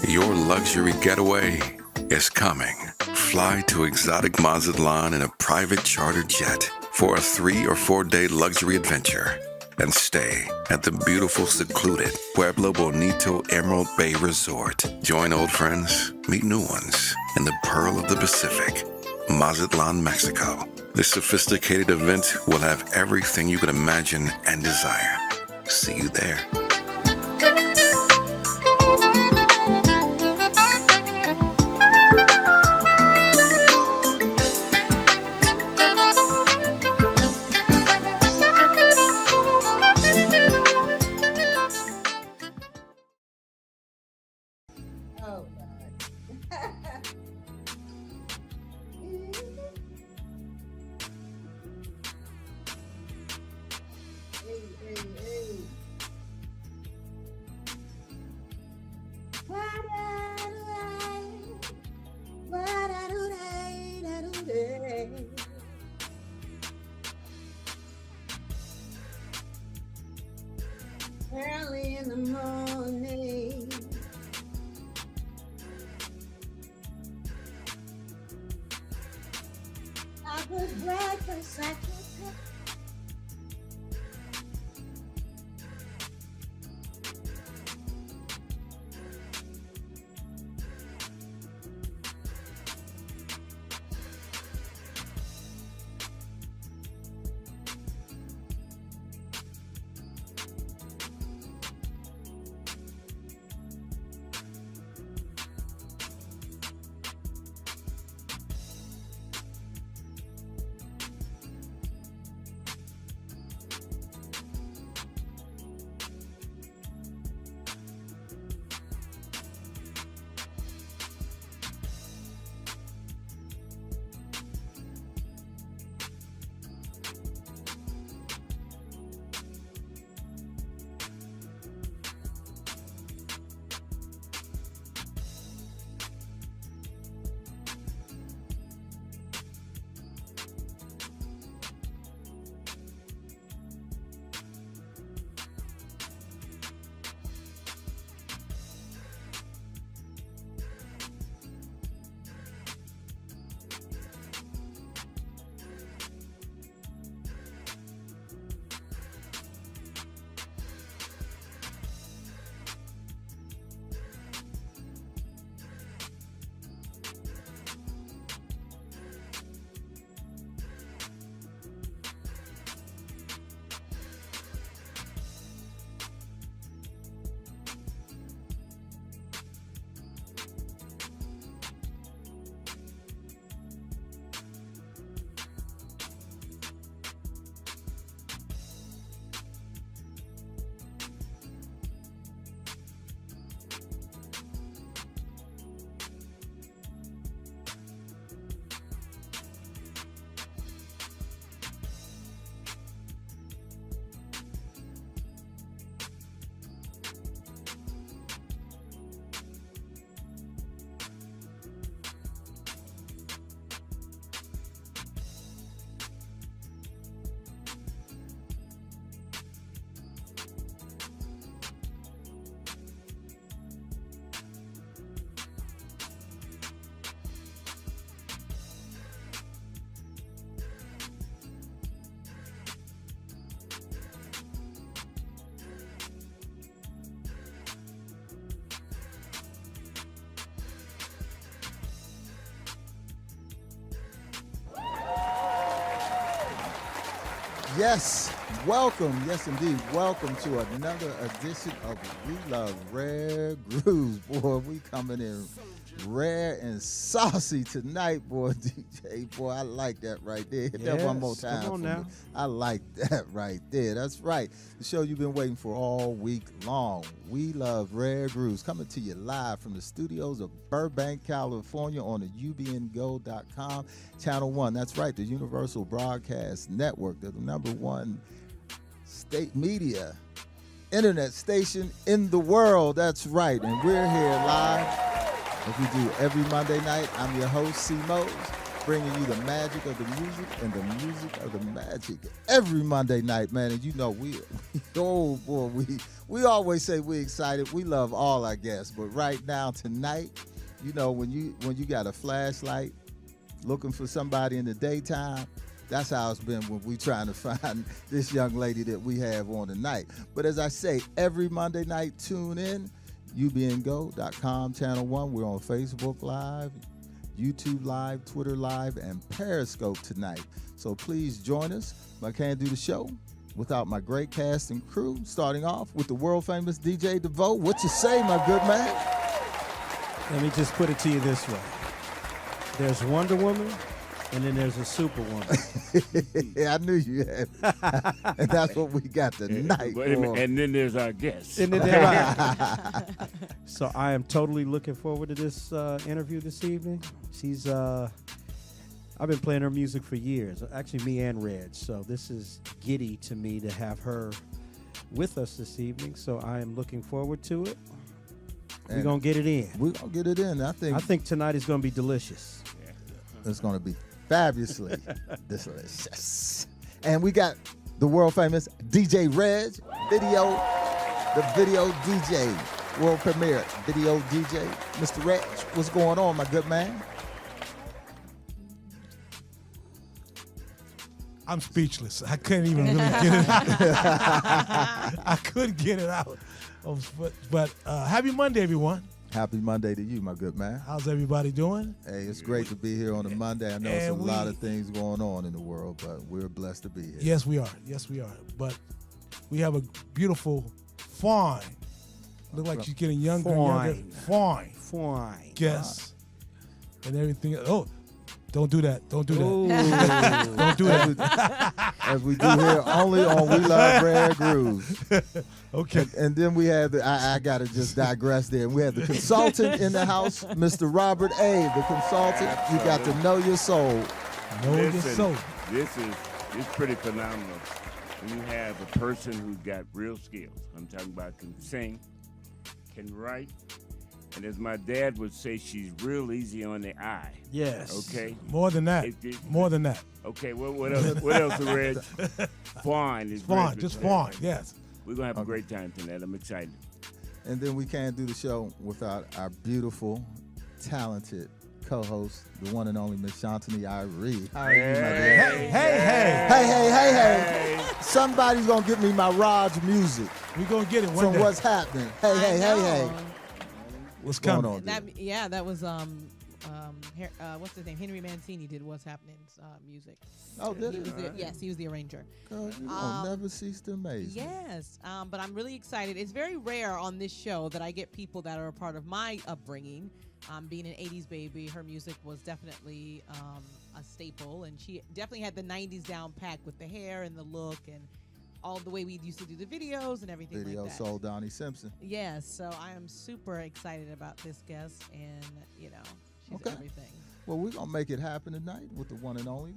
Your luxury getaway is coming. Fly to exotic Mazatlan in a private charter jet for a 3 or 4 day luxury adventure and stay at the beautiful, secluded Pueblo Bonito Emerald Bay Resort. Join old friends, meet new ones in the Pearl of the Pacific, Mazatlan, Mexico. This sophisticated event will have everything you could imagine and desire. See you there. Oh, God. Hey. Early in the morning, I put breakfast at your table. Yes, welcome. Yes, indeed. Welcome to another edition of We Love Rare Grooves. Boy, we coming in rare and saucy tonight, boy. DJ, boy, I like that right there. Hit that one more time. Come on now. I like that right there. That's right. The show you've been waiting for all week long. We Love Rare Grooves, coming to you live from the studios of Burbank, California on the ubngo.com channel 1. That's right, the Universal Broadcast Network, the number one state media internet station in the world. That's right. And we're here live, as we do every Monday night. I'm your host, C. Mose. bringing you the magic of the music and the music of the magic every Monday night, man. And you know oh boy, we always say we're excited. We love all our guests, but right now tonight, you know, when you got a flashlight looking for somebody in the daytime, that's how it's been when we trying to find this young lady that we have on tonight. But as I say, every Monday night, tune in, ubngo.com, Channel 1. We're on Facebook Live, YouTube Live, Twitter Live, and Periscope tonight. So please join us. I can't do the show without my great cast and crew, starting off with the world-famous DJ DeVoe. What you say, my good man? Let me just put it to you this way. There's Wonder Woman, and then there's a Superwoman. Yeah, I knew you had. And that's what we got tonight. And then there's our guest. And then So I am totally looking forward to this interview this evening. She's, I've been playing her music for years. Actually, me and Reg. So this is giddy to me to have her with us this evening. So I am looking forward to it. We're going to get it in. We're going to get it in. I think tonight is going to be delicious. It's going to be fabulously delicious. And we got the world-famous DJ Reg, the video DJ, world premiere video DJ. Mr. Reg, what's going on, my good man? I'm speechless. I couldn't even really get it out. I couldn't get it out. But happy Monday, everyone. Happy Monday to you, my good man. How's everybody doing? Hey, it's great to be here on a Monday. I know it's a lot of things going on in the world, but we're blessed to be here. Yes, we are. Yes, we are. But we have a beautiful fawn. Look like she's getting younger and younger. Fawn. Guess. And everything. Oh, don't do that. Don't do that. Don't do that. As we do here only on We Love Rare Grooves. Okay. And then we have I got to just digress there. We have the consultant in the house, Mr. Robert A., the consultant. You got to know your soul. Know your soul. It's pretty phenomenal when you have a person who's got real skills. I'm talking about can sing, can write, and as my dad would say, she's real easy on the eye. Yes. Okay. More than that. More than that. Okay. What else? What else, Reg? Fawn is fawn. Just fawn. Yes. We're gonna have a great time tonight. I'm excited. And then we can't do the show without our beautiful, talented co-host, the one and only Miss Shantini Irie. How are you, my dear? Hey. Somebody's gonna get me my Raj music. We're gonna get it one from day. What's Happening. Hey. What's coming on? That was what's his name? Henry Mancini did What's Happening's music. Oh, did he? Yes, he was the arranger. Girl, you will never cease to amaze me. Yes, but I'm really excited. It's very rare on this show that I get people that are a part of my upbringing. Being an 80s baby, her music was definitely a staple, and she definitely had the 90s down pat with the hair and the look and all the way we used to do the videos and everything like that. Video soul Donnie Simpson. Yes, so I am super excited about this guest, and she's everything. Well, we're gonna make it happen tonight with the one and only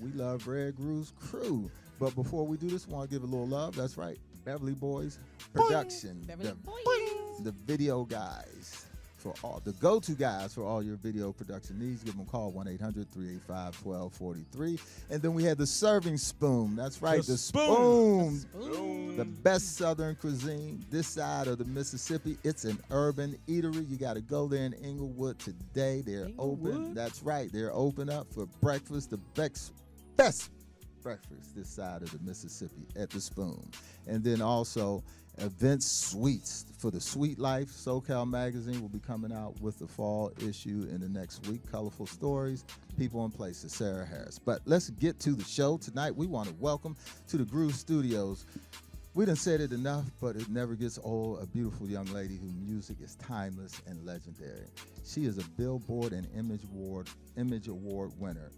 We Love Rare Grooves crew. But before we do this, we want to give a little love. That's right, Beverly Boys Production. Beverly Boys. The video guys. For all the go-to guys for all your video production needs, give them a call 1-800-385-1243. And then we had the serving spoon. That's right, the spoon. The best Southern cuisine this side of the Mississippi. It's an urban eatery. You got to go there in Inglewood today. They're open. That's right, they're open up for breakfast. The best breakfast this side of the Mississippi at the Spoon. And then also Event Suites for the Sweet Life. SoCal Magazine will be coming out with the fall issue in the next week. Colorful stories, people and places, Sarah Harris. But let's get to the show tonight. We want to welcome to the Groove Studios. We done said it enough, but it never gets old. A beautiful young lady whose music is timeless and legendary. She is a Billboard and Image Award winner,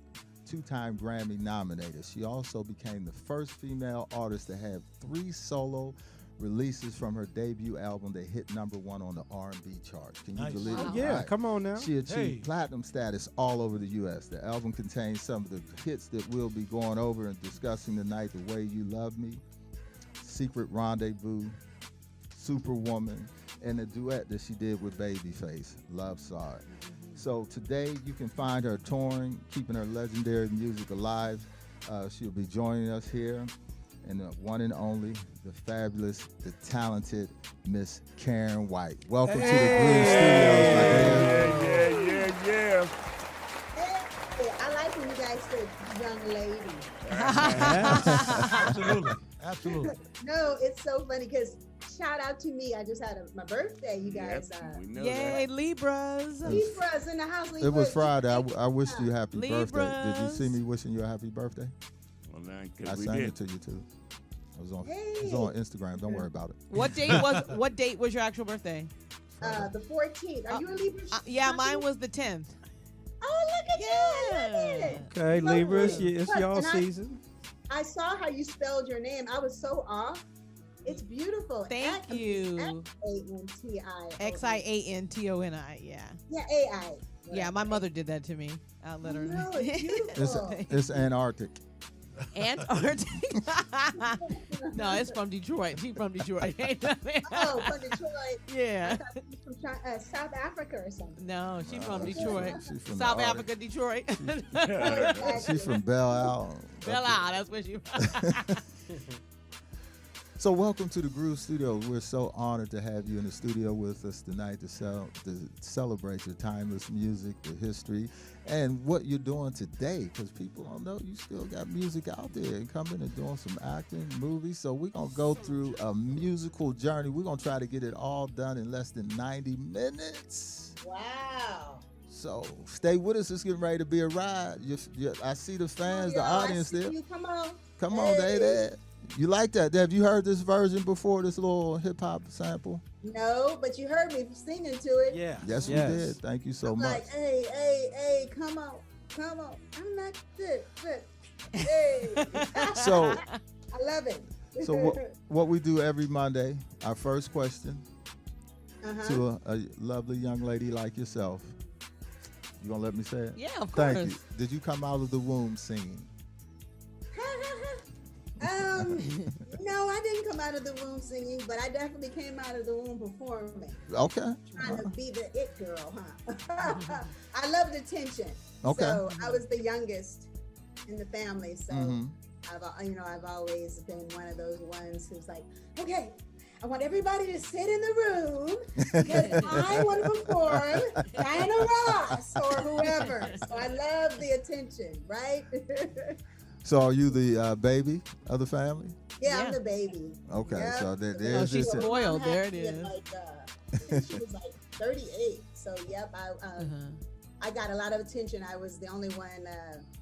2-time Grammy nominated. She also became the first female artist to have 3 solo releases from her debut album that hit #1 on the R&B chart. Can you believe it? Yeah, Right. come on now. She achieved platinum status all over the U.S. The album contains some of the hits that we'll be going over and discussing tonight: The Way You Love Me, Secret Rendezvous, Superwoman, and the duet that she did with Babyface, Love Sorry. So today you can find her touring, keeping her legendary music alive. She'll be joining us here, and the one and only, the fabulous, the talented Miss Karyn White. Welcome to the Groove Studios, my dear. Yeah. Hey, I like when you guys say young lady. Absolutely. No, it's so funny because shout out to me. I just had my birthday, you guys. Yep, we know Yay, Libras. Libras in the house. It was Libras. Friday. I wished you happy birthday. Did you Libras. see me wishing you a happy birthday? Well, now, I 'cause we sang did. it to you too. It was Hey. on Instagram. Don't worry about it. What date was your actual birthday? The 14th. Are you a Libra? Yeah, mine was the 10th. Oh, look at you. I love it. Okay, So Libras, good. it's Look, y'all and season. I saw how you spelled your name. I was so off. It's beautiful. Thank you. X-A-N-T-I. Xiantoni. Yeah. Yeah, A-I. Yeah, my mother did that to me. I let her No, it's beautiful. It's Antarctic. Antarctic. No, it's from Detroit. She's from Detroit. Oh, from Detroit. Yeah. I thought she was from South Africa or something. No, she's from Detroit. She's from South the Africa, Detroit. She's from Belle Isle. Bella, that's where she So welcome to the Groove Studio. We're so honored to have you in the studio with us tonight to celebrate your timeless music, the history, and what you're doing today. Because people don't know you still got music out there and coming and doing some acting, movies. So we're going to go through a musical journey. We're going to try to get it all done in less than 90 minutes. Wow. So stay with us. It's getting ready to be a ride. I see the fans, the audience there. Come on. Come on, they there. You like that? Have you heard this version before, this little hip-hop sample? No, but you heard me singing to it. Yeah. Yes, we did. Thank you so I'm much. like, hey, come on. I'm not good. Hey. So, I love it. so what we do every Monday, our first question Uh-huh. to a lovely young lady like yourself. You gonna let me say it? Yeah, of course. Thank you. Did you come out of the womb singing? No, I didn't come out of the womb singing, but I definitely came out of the womb performing. Okay. Trying to be the it girl, huh? I loved attention. Okay. So I was the youngest in the family, so Mhm. I've always been one of those ones who's like, okay, I want everybody to sit in the room because I want to perform Diana Ross or whoever. So I love the attention, right? So are you the baby of the family? Yeah, Yeah. I'm the baby. Okay, Yep. so Oh, there's she's this. spoiled. There it Yeah, is. she was like 38. So yep, I got a lot of attention. I was the only one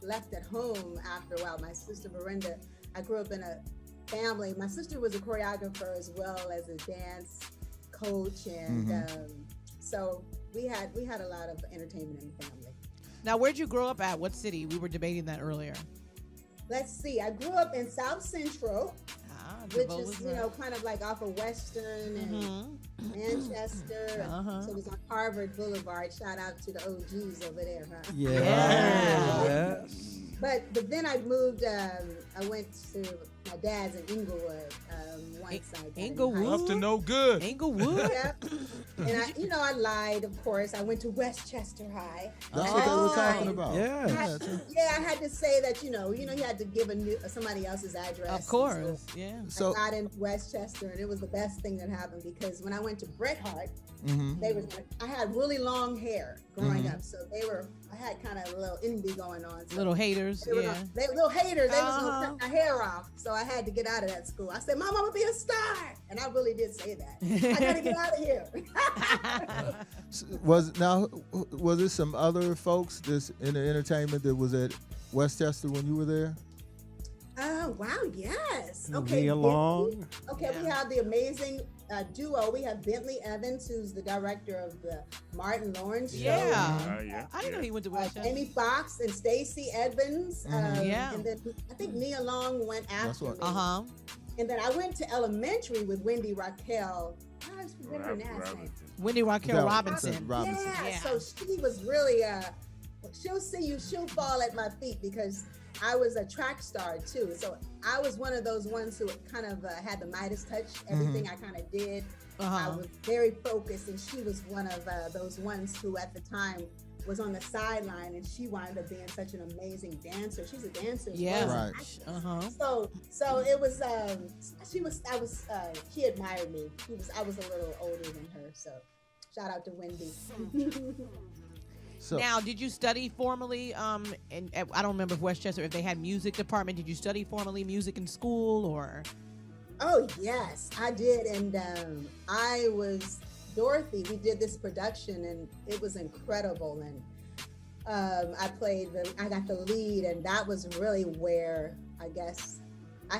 left at home after a while. My sister Miranda, I grew up in a family. My sister was a choreographer as well as a dance coach, and so we had a lot of entertainment in the family. Now, where'd you grow up at? What city? We were debating that earlier. Let's see. I grew up in South Central, which Javola's is right. kind of like off of Western and Manchester. Uh-huh. So it was on Harvard Boulevard. Shout out to the OGs over there, huh? Yeah. But then I moved. I went to my dad's in Inglewood. Once I got in Inglewood? high Up to no good. Englewood? Yep. And I lied, of course. I went to Westchester High. That's I what they had were to talking lie. about. Yes. I had to say that you had to give somebody else's address. Of course. Yeah. So, I got in Westchester, and it was the best thing that happened because when I went to Bret Hart, mhm. I had really long hair growing up, so I had kind of a little envy going on. So Little haters. they were Yeah. they were little haters. They was Uh-huh. gonna cut my hair off, so I had to get out of that school. I said, "Mom, I'm gonna be a star," and I really did say that. I gotta get out of here. Was there some other folks this in the entertainment that was at Westchester when you were there? Oh wow, yes. Okay. Nia Long. Okay, we have the amazing duo. We have Bentley Evans, who's the director of the Martin Lawrence show. Yeah. Yeah. I didn't know he went to Westchester. Amy Fox and Stacey Edmonds. Yeah. And then I think Nia Long went That's after what- me. Uh-huh. And then I went to elementary with Wendy Raquel. I just remember her last name. Wendy Raquel Val- Robinson. Robinson. Yeah, Yeah. so she was really she'll see you, she'll fall at my feet because I was a track star too. So I was one of those ones who kind of had the Midas touch. Everything I kind of did, I Uh-huh. was very focused, and she was one of those ones who at the time was on the sideline, and she wound up being such an amazing dancer. She's a dancer. Yeah. Right. So it was she admired me. I was a little older than her, so shout out to Wendy. So Now, did you study formally? And I don't remember if Westchester, if they had music department. Did you study formally music in school, or? Oh yes, I did, and I was Dorothy. We did this production, and it was incredible. And I got the lead, and that was really where I guess I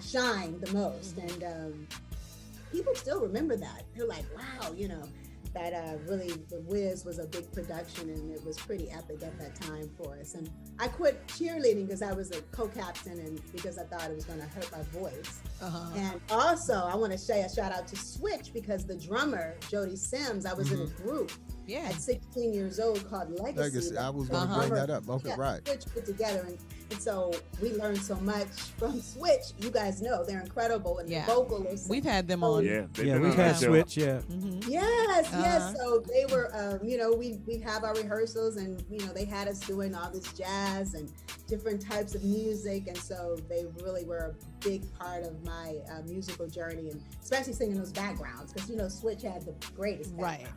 shined the most. And people still remember that. They're like, wow, that really the Wiz was a big production, and it was pretty epic at that time for us. And I quit cheerleading because I was a co-captain, and because I thought it was going to hurt my voice. And also I want to say a shout out to Switch, because the drummer Jody Sims, I was in a group at 16 years old called Legacy. I was going to bring that up. Okay, right. Switch put together, and so we learned so much from Switch. You guys know they're incredible, and the vocalists. We've had them on. Yeah, we've had Switch. Yeah. Yes. So they were, we have our rehearsals, and they had us doing all this jazz and different types of music, and so they really were a big part of my musical journey, and especially singing those backgrounds, because Switch had the greatest background. Right.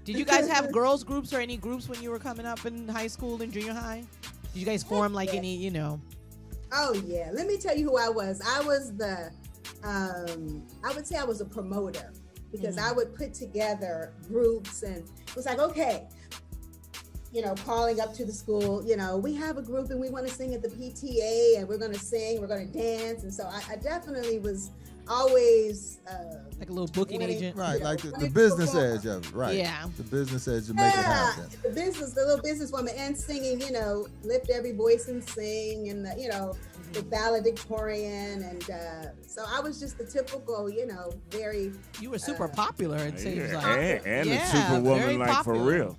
Did you guys have girls groups or any groups when you were coming up in high school and junior high? Did you guys form like any, Oh yeah, let me tell you who I was. I was I would say I was a promoter, because I would put together groups, and it was like, okay, calling up to the school, we have a group and we want to sing at the PTA, and we're going to sing, we're going to dance. And so I definitely was always like a little booking agent, right? Like the business edge of it, right? Yeah, the business edge to make it happen. The little businesswoman, and singing, lift every voice and sing, and the valedictorian, and so I was just the typical, very. You were super popular, it seems like, and a superwoman, like popular. for real.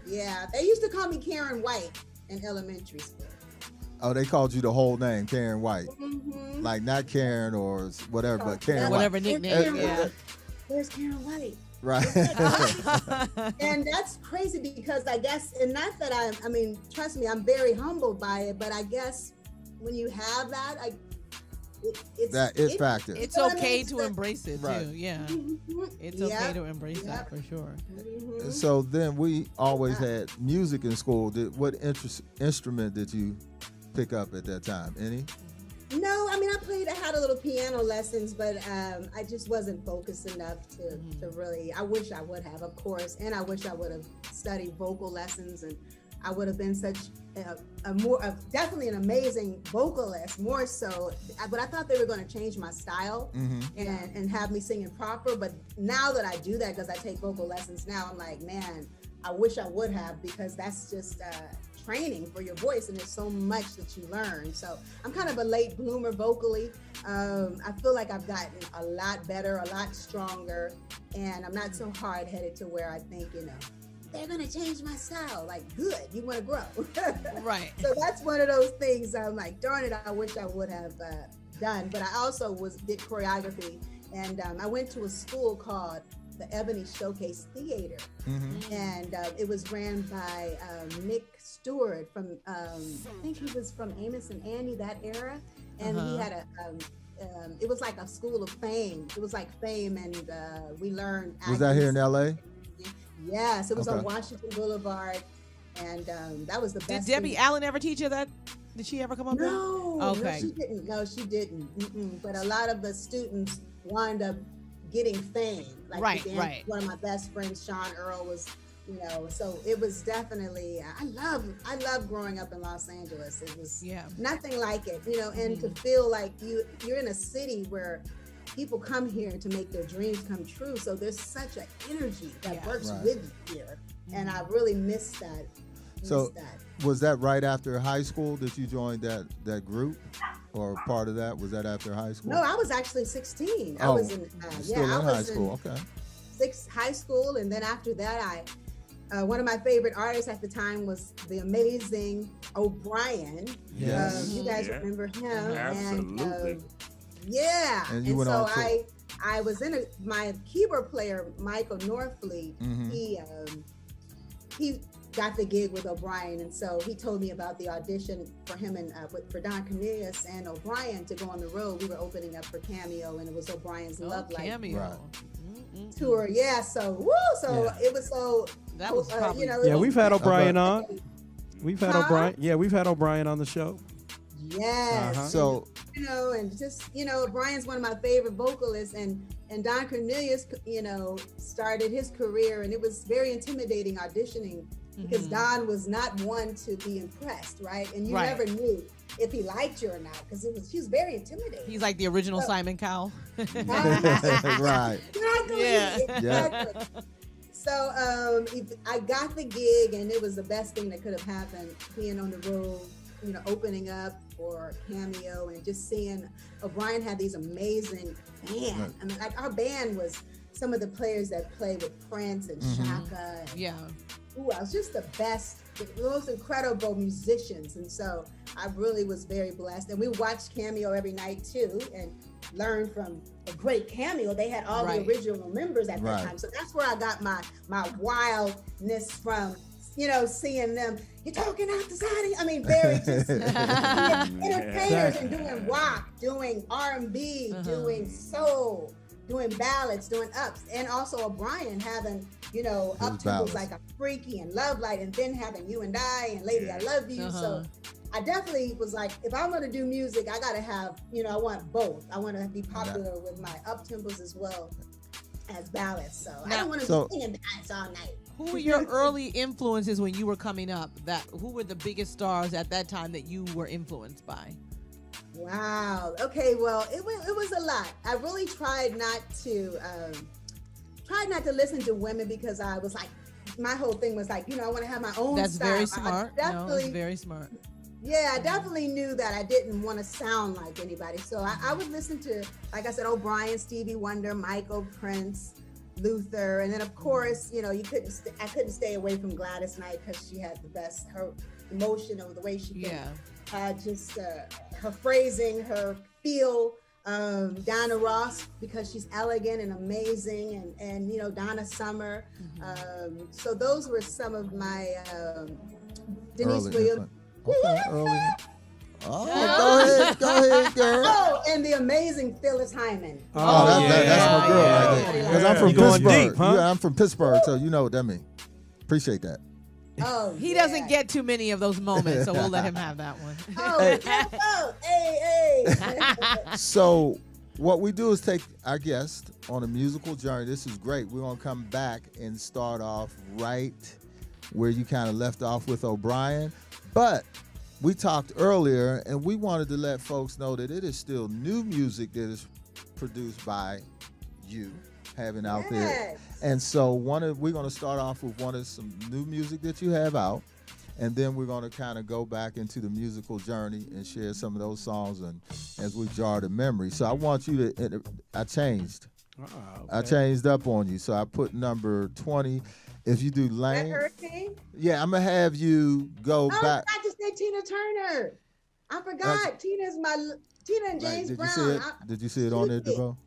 Yeah, they used to call me Karyn White in elementary school. Oh, they called you the whole name, Karyn White. Like not Karen or whatever, but Karyn whatever White. nickname. There's Karyn White. Right. And that's crazy, because I guess, and not that I mean, trust me, I'm very humbled by it, but I guess when you have that, it's factor. It's okay to embrace it right. too. Yeah, it's okay to embrace that for sure. So then we always had music in school. What instrument did you pick up at that time? Any? No, I mean, I had a little piano lessons, but I just wasn't focused enough to really. I wish I would have, of course, and I wish I would have studied vocal lessons, and I would have been such definitely an amazing vocalist, more so. But I thought they were going to change my style and have me singing proper. But now that I do that, because I take vocal lessons now, I'm like, man, I wish I would have, because that's just training for your voice, and there's so much that you learn. So I'm kind of a late bloomer vocally. I feel like I've gotten a lot better, a lot stronger, and I'm not so hard-headed to where I think, they're going to change my style. Like, good, you want to grow. Right. So that's one of those things I'm like, darn it, I wish I would have done. But I also did choreography, and I went to a school called the Ebony Showcase Theater, and it was ran by Nick Stewart from, I think he was from Amos and Andy, that era, and he had it was like a school of fame. It was like fame, and we learned. Was that here in LA? Yes, it was on Washington Boulevard, and that was the best. Did Debbie Allen ever teach you that? Did she ever come up there? Okay. No, she didn't. But a lot of the students wound up getting fame. Like right. One of my best friends, Sean Earl, was, so it was definitely. I love growing up in Los Angeles. It was nothing like it, and to feel like you're in a city where people come here to make their dreams come true. So there's such an energy that works with you here. And I really miss that. Was that right after high school that you joined that group, or part of that? Was that after high school? No, I was actually 16. I was in high school. Okay. High school, and then after that, one of my favorite artists at the time was the amazing O'Brien. Yes. You guys remember him? Absolutely. And so I was my keyboard player, Michael Norfleet. he got the gig with O'Brien, and so he told me about the audition for him and for Don Cornelius and O'Brien to go on the road. We were opening up for Cameo, and it was O'Brien's Love Life tour. Yeah, so it was so. That was probably, we've had O'Brien on. We've had O'Brien. Yeah, we've had O'Brien on the show. Yes. So and just O'Brien's one of my favorite vocalists, and Don Cornelius, started his career, and it was very intimidating auditioning because Don was not one to be impressed, right? And you never knew if he liked you or not because he was very intimidating. He's like the original Simon Cowell. Right. Exactly. Yeah. So I got the gig, and it was the best thing that could have happened, being on the road, opening up for Cameo, and just seeing O'Brien had these amazing band. I mean, like our band was some of the players that played with Prince and Shaka. And, who else? Just the best, the most incredible musicians. And so I really was very blessed. And we watched Cameo every night too, and learned from a great Cameo. They had all the original members at that time. So that's where I got my wildness from, seeing them, you're talking out the side. I mean, very just entertainers and doing rock, doing R&B, doing soul, doing ballads, doing ups, and also O'Brien having, up tempos like a Freaky and Love Light, and then having You and I and Lady I Love You. So I definitely was like, if I'm going to do music, I got to have, I want both. I want to be popular with my up tempos as well as ballads. So I don't want to be singing ballads all night. Who were your early influences when you were coming up? Who were the biggest stars at that time that you were influenced by? Wow. Okay. Well, it was a lot. I really tried not to listen to women because I was like, my whole thing was like, I want to have my own That's style. Very smart. That's very smart. Yeah, I definitely knew that I didn't want to sound like anybody. So I would listen to, like I said, O'Brien, Stevie Wonder, Michael, Prince, Luther, and then of course, I couldn't stay away from Gladys Knight because she had the best, her emotion or the way she had just her phrasing, her feel. Donna Ross, because she's elegant and amazing, and Donna Summer. So those were some of my Denise Williams. Okay, early. Oh, go ahead, girl. Oh, and the amazing Phyllis Hyman. That's my girl right there. Because I'm from Pittsburgh. Deep, huh? Yeah, I'm from Pittsburgh, so you know what that means. Appreciate that. Oh, he doesn't get too many of those moments, so we'll let him have that one. Hey. So what we do is take our guest on a musical journey. This is great. We're going to come back and start off right where you kind of left off with O'Brien. But we talked earlier, and we wanted to let folks know that it is still new music that is produced by you, having out there. And so we're going to start off with some new music that you have out, and then we're going to kind of go back into the musical journey and share some of those songs and as we jar the memory. So I want you to, I changed. I changed up on you. So I put number 20. If you do Lane. That Hurricane? Yeah, I'm going to have you go back. I forgot to say Tina Turner. I forgot. Tina and James Brown. Did you see it on there, DeVoe?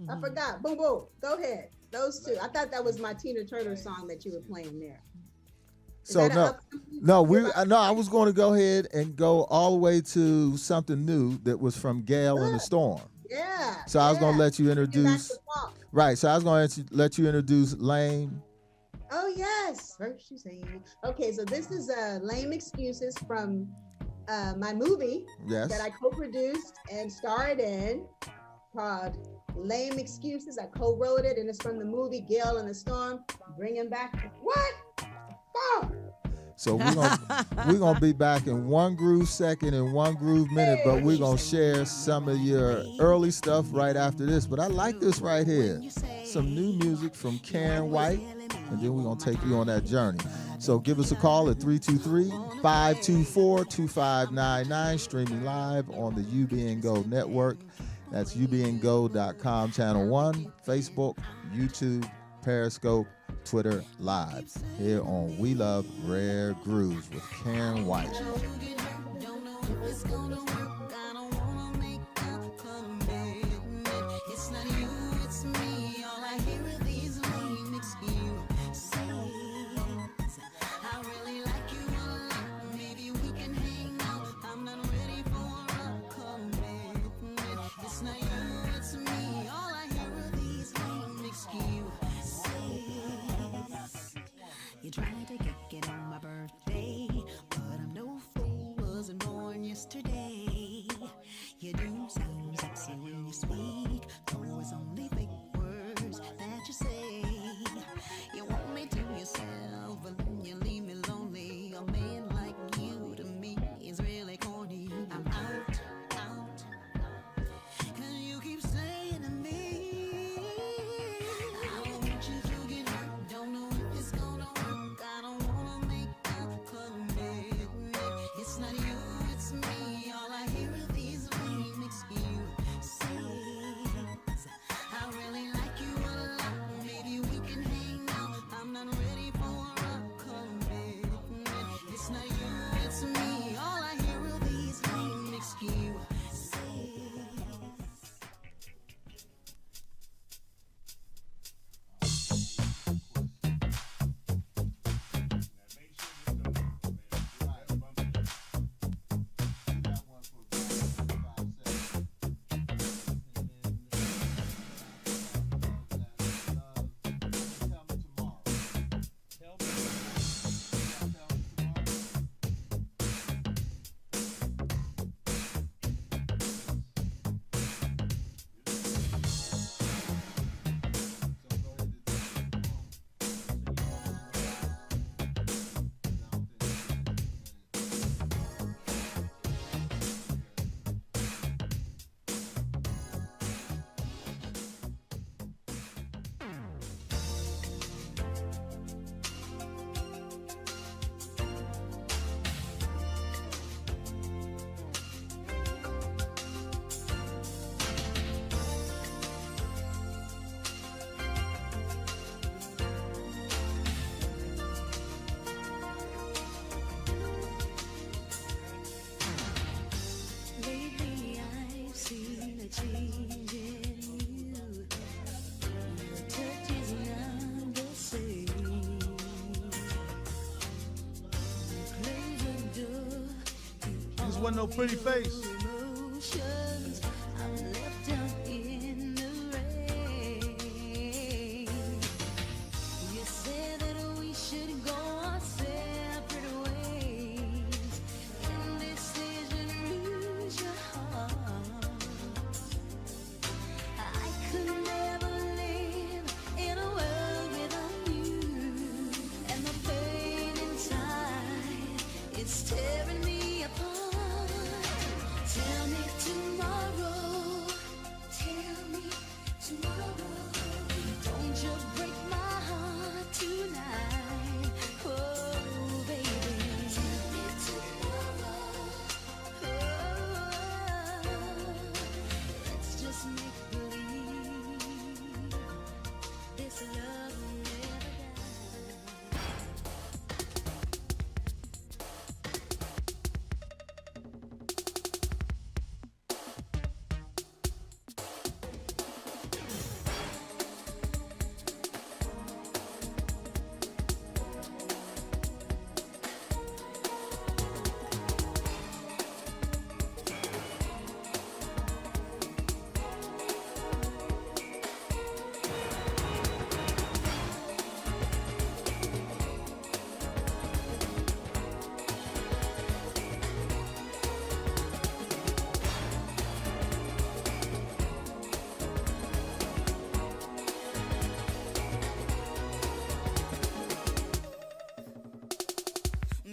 I forgot. Boom, boom. Go ahead. Those two. I thought that was my Tina Turner song that you were playing there. I was going to go ahead and go all the way to something new that was from Gale and the Storm. Yeah. So I was going to let you introduce. Right. So I was going to let you introduce Lame. Oh yes. First you say. Okay. So this is Lame Excuses from my movie that I co-produced and starred in, called Lame Excuses. I co-wrote it, and it's from the movie Gale and the Storm. Bringing back what? Oh. So we're gonna be back in one groove second and one groove minute, but we're gonna share some of your early stuff right after this. But I like this right here. Some new music from Karyn White, and then we're gonna take you on that journey. So give us a call at 323-524-2599, streaming live on the UBNGO network. That's ubngo.com, channel 1, Facebook, YouTube, Periscope, Twitter Live, here on We Love Rare Grooves with Karyn White. wasn't no pretty face. Emotions, I'm left out in the rain. You said that we should go our separate ways. Indecision ruins your heart. I could never live in a world without you, and the pain inside is tearing me apart. Tell me tomorrow, don't you break my heart tonight, oh baby. Tell me tomorrow, let's just make believe this love will never die.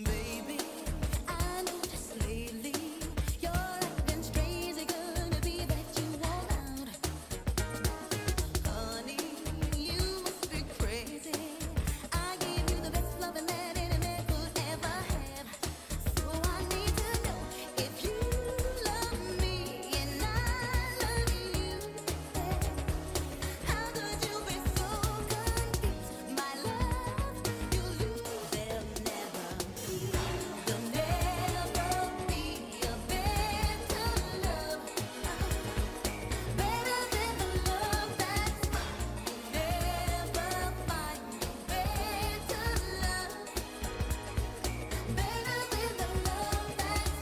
Baby, I noticed lately you're acting strange. It could be that you want out. Honey, you must be crazy. I gave you the best loving that any man could ever have. So I need to know if you love me and I love you. How could you be so confused? My love, you lose. There'll never be a better love, better than the love that's mine. Never find a better love, better than the love that's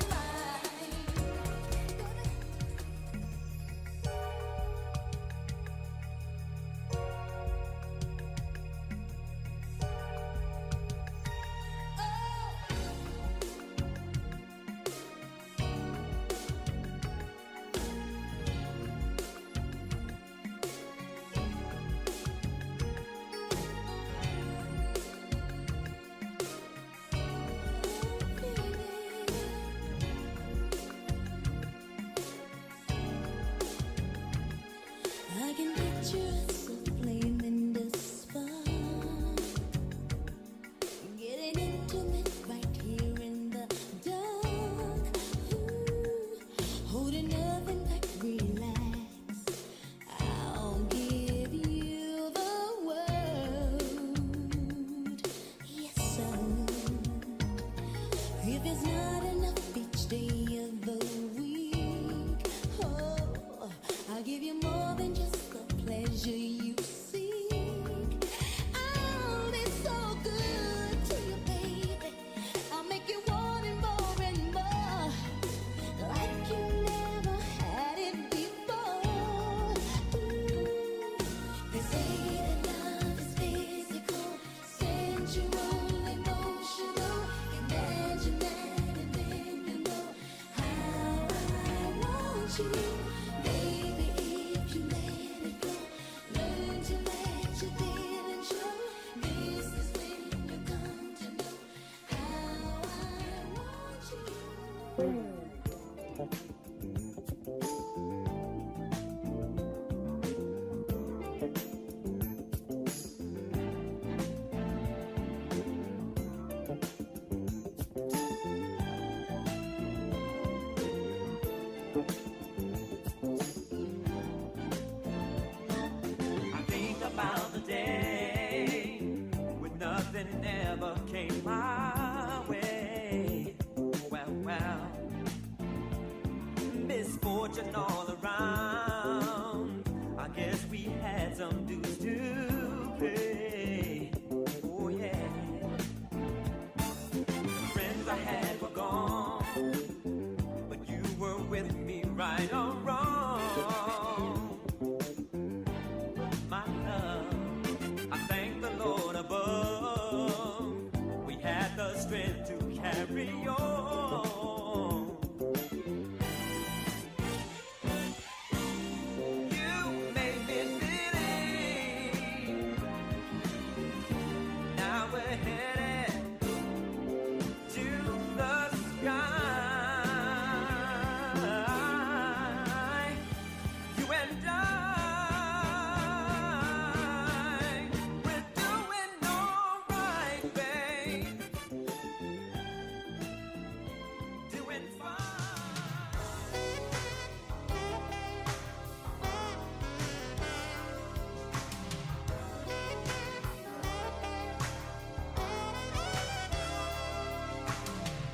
I can picture us a flame in the spark, getting intimate right here in the dark. Ooh, holding nothing back, relax. I'll give you the world. Yes, I will. If it's not enough each day of the week, oh, I'll give you more than just the pleasure you seek. I'll be so good to you, baby. I'll make you want it more and more, like you never had it before. Ooh, they say that love is physical, sensual, emotional. Imagine that, and then you know how I want you, baby. If you let it go, learn to let your feelings show. This is when you come to know how I want you. I think about the day when nothing ever came my way. Well, misfortune all around. I guess we had some dues to pay. Oh yeah. The friends I had were gone. right or wrong. My love, I thank the Lord above. We had the strength to carry on. You made me believe. Now we're headed to the sky. You and I, we're doing all right, babe. Doing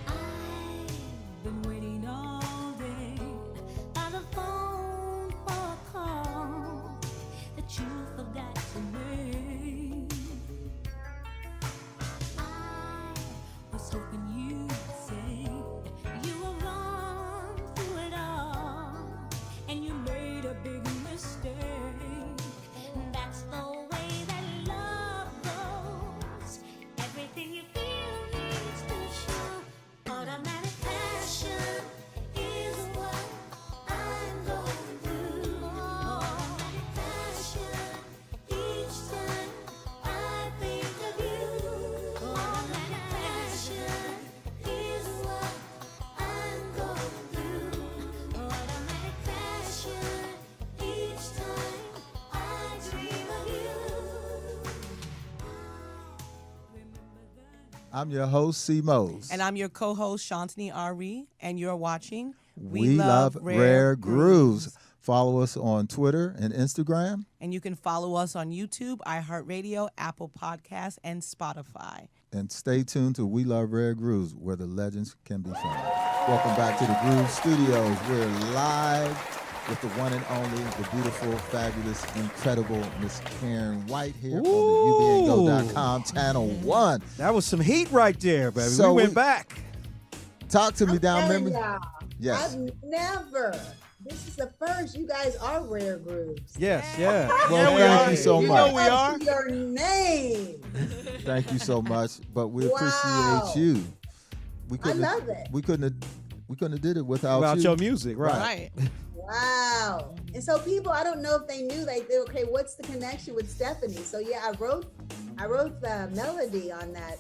I've been waiting all day by the phone for a call that you forgot to make. I was hoping you'd say you were wrong through it all and you made a big mistake. That's the way that love goes. Everything you feel needs to show. Automatic passion is what I'm going through. Automatic passion each time I think of you. Automatic passion is what I'm going through. Automatic passion each time I dream of you. I'm your host, C. Mose. And I'm your co-host, Shantini Ari, and you're watching We love Rare Grooves. Follow us on Twitter and Instagram. And you can follow us on YouTube, iHeartRadio, Apple Podcasts, and Spotify. And stay tuned to We Love Rare Grooves, where the legends can be found. Welcome back to the Groove Studios. We're live with the one and only, the beautiful, fabulous, incredible Miss Karyn White here on the UBNGO.com channel 1. That was some heat right there, baby. So we went we- back. Talk to me down Telling memory. y'all, Yes. I've never. This is the first. You guys are Rare Grooves. Yes, yeah. Well, we thank are. you so You much. know we are. Up to your name. Thank you so much. But we Wow. appreciate you. We I love it. We couldn't have did it without About you. your music, right? Right. Wow. And so people, I don't know if they knew, like, okay, what's the connection with Stephanie? So yeah, I wrote the melody on that.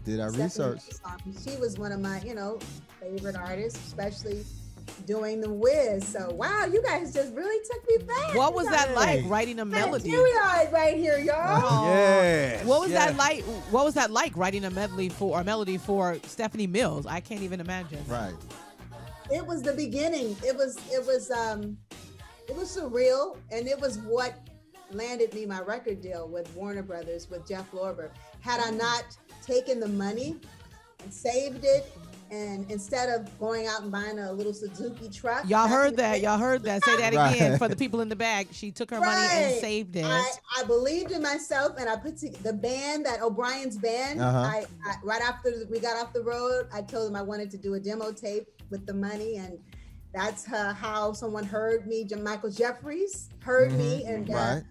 Did our Stephanie research. song. She was one of my, favorite artists, especially doing the whiz. So wow, you guys just really took me back. What was that like, Hey. writing a melody? Teary-eyed right here, y'all. Yes. What was that yes. like? What was that like, writing a melody for Stephanie Mills? I can't even imagine. Right. It was the beginning. It was surreal, and it was what landed me my record deal with Warner Brothers with Jeff Lorber. Had I not taken the money and saved it, and instead of going out and buying a little Suzuki truck, Y'all back in heard the that. day- Y'all heard that. Say that Right. again for the people in the back. She took her money and Right. saved it. I believed in myself, and I put the band, that O'Brien's band. Uh-huh. I right after we got off the road, I told them I wanted to do a demo tape with the money, and that's how someone heard me. Michael Jeffries heard me, and Right.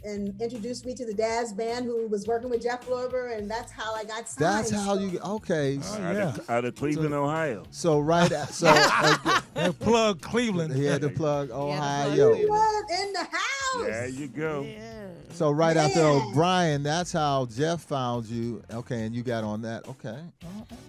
and introduced me to the Daz band, who was working with Jeff Lorber, and that's how I got signed. That's how you okay. Oh, Out, yeah. of, out of Cleveland, Ohio. So right at, so And plug Cleveland. he had to plug plug Ohio. Cleveland. was in the house. There you go. Yeah. So right after Man. O'Brien, that's how Jeff found you. Okay, and you got on that. Okay,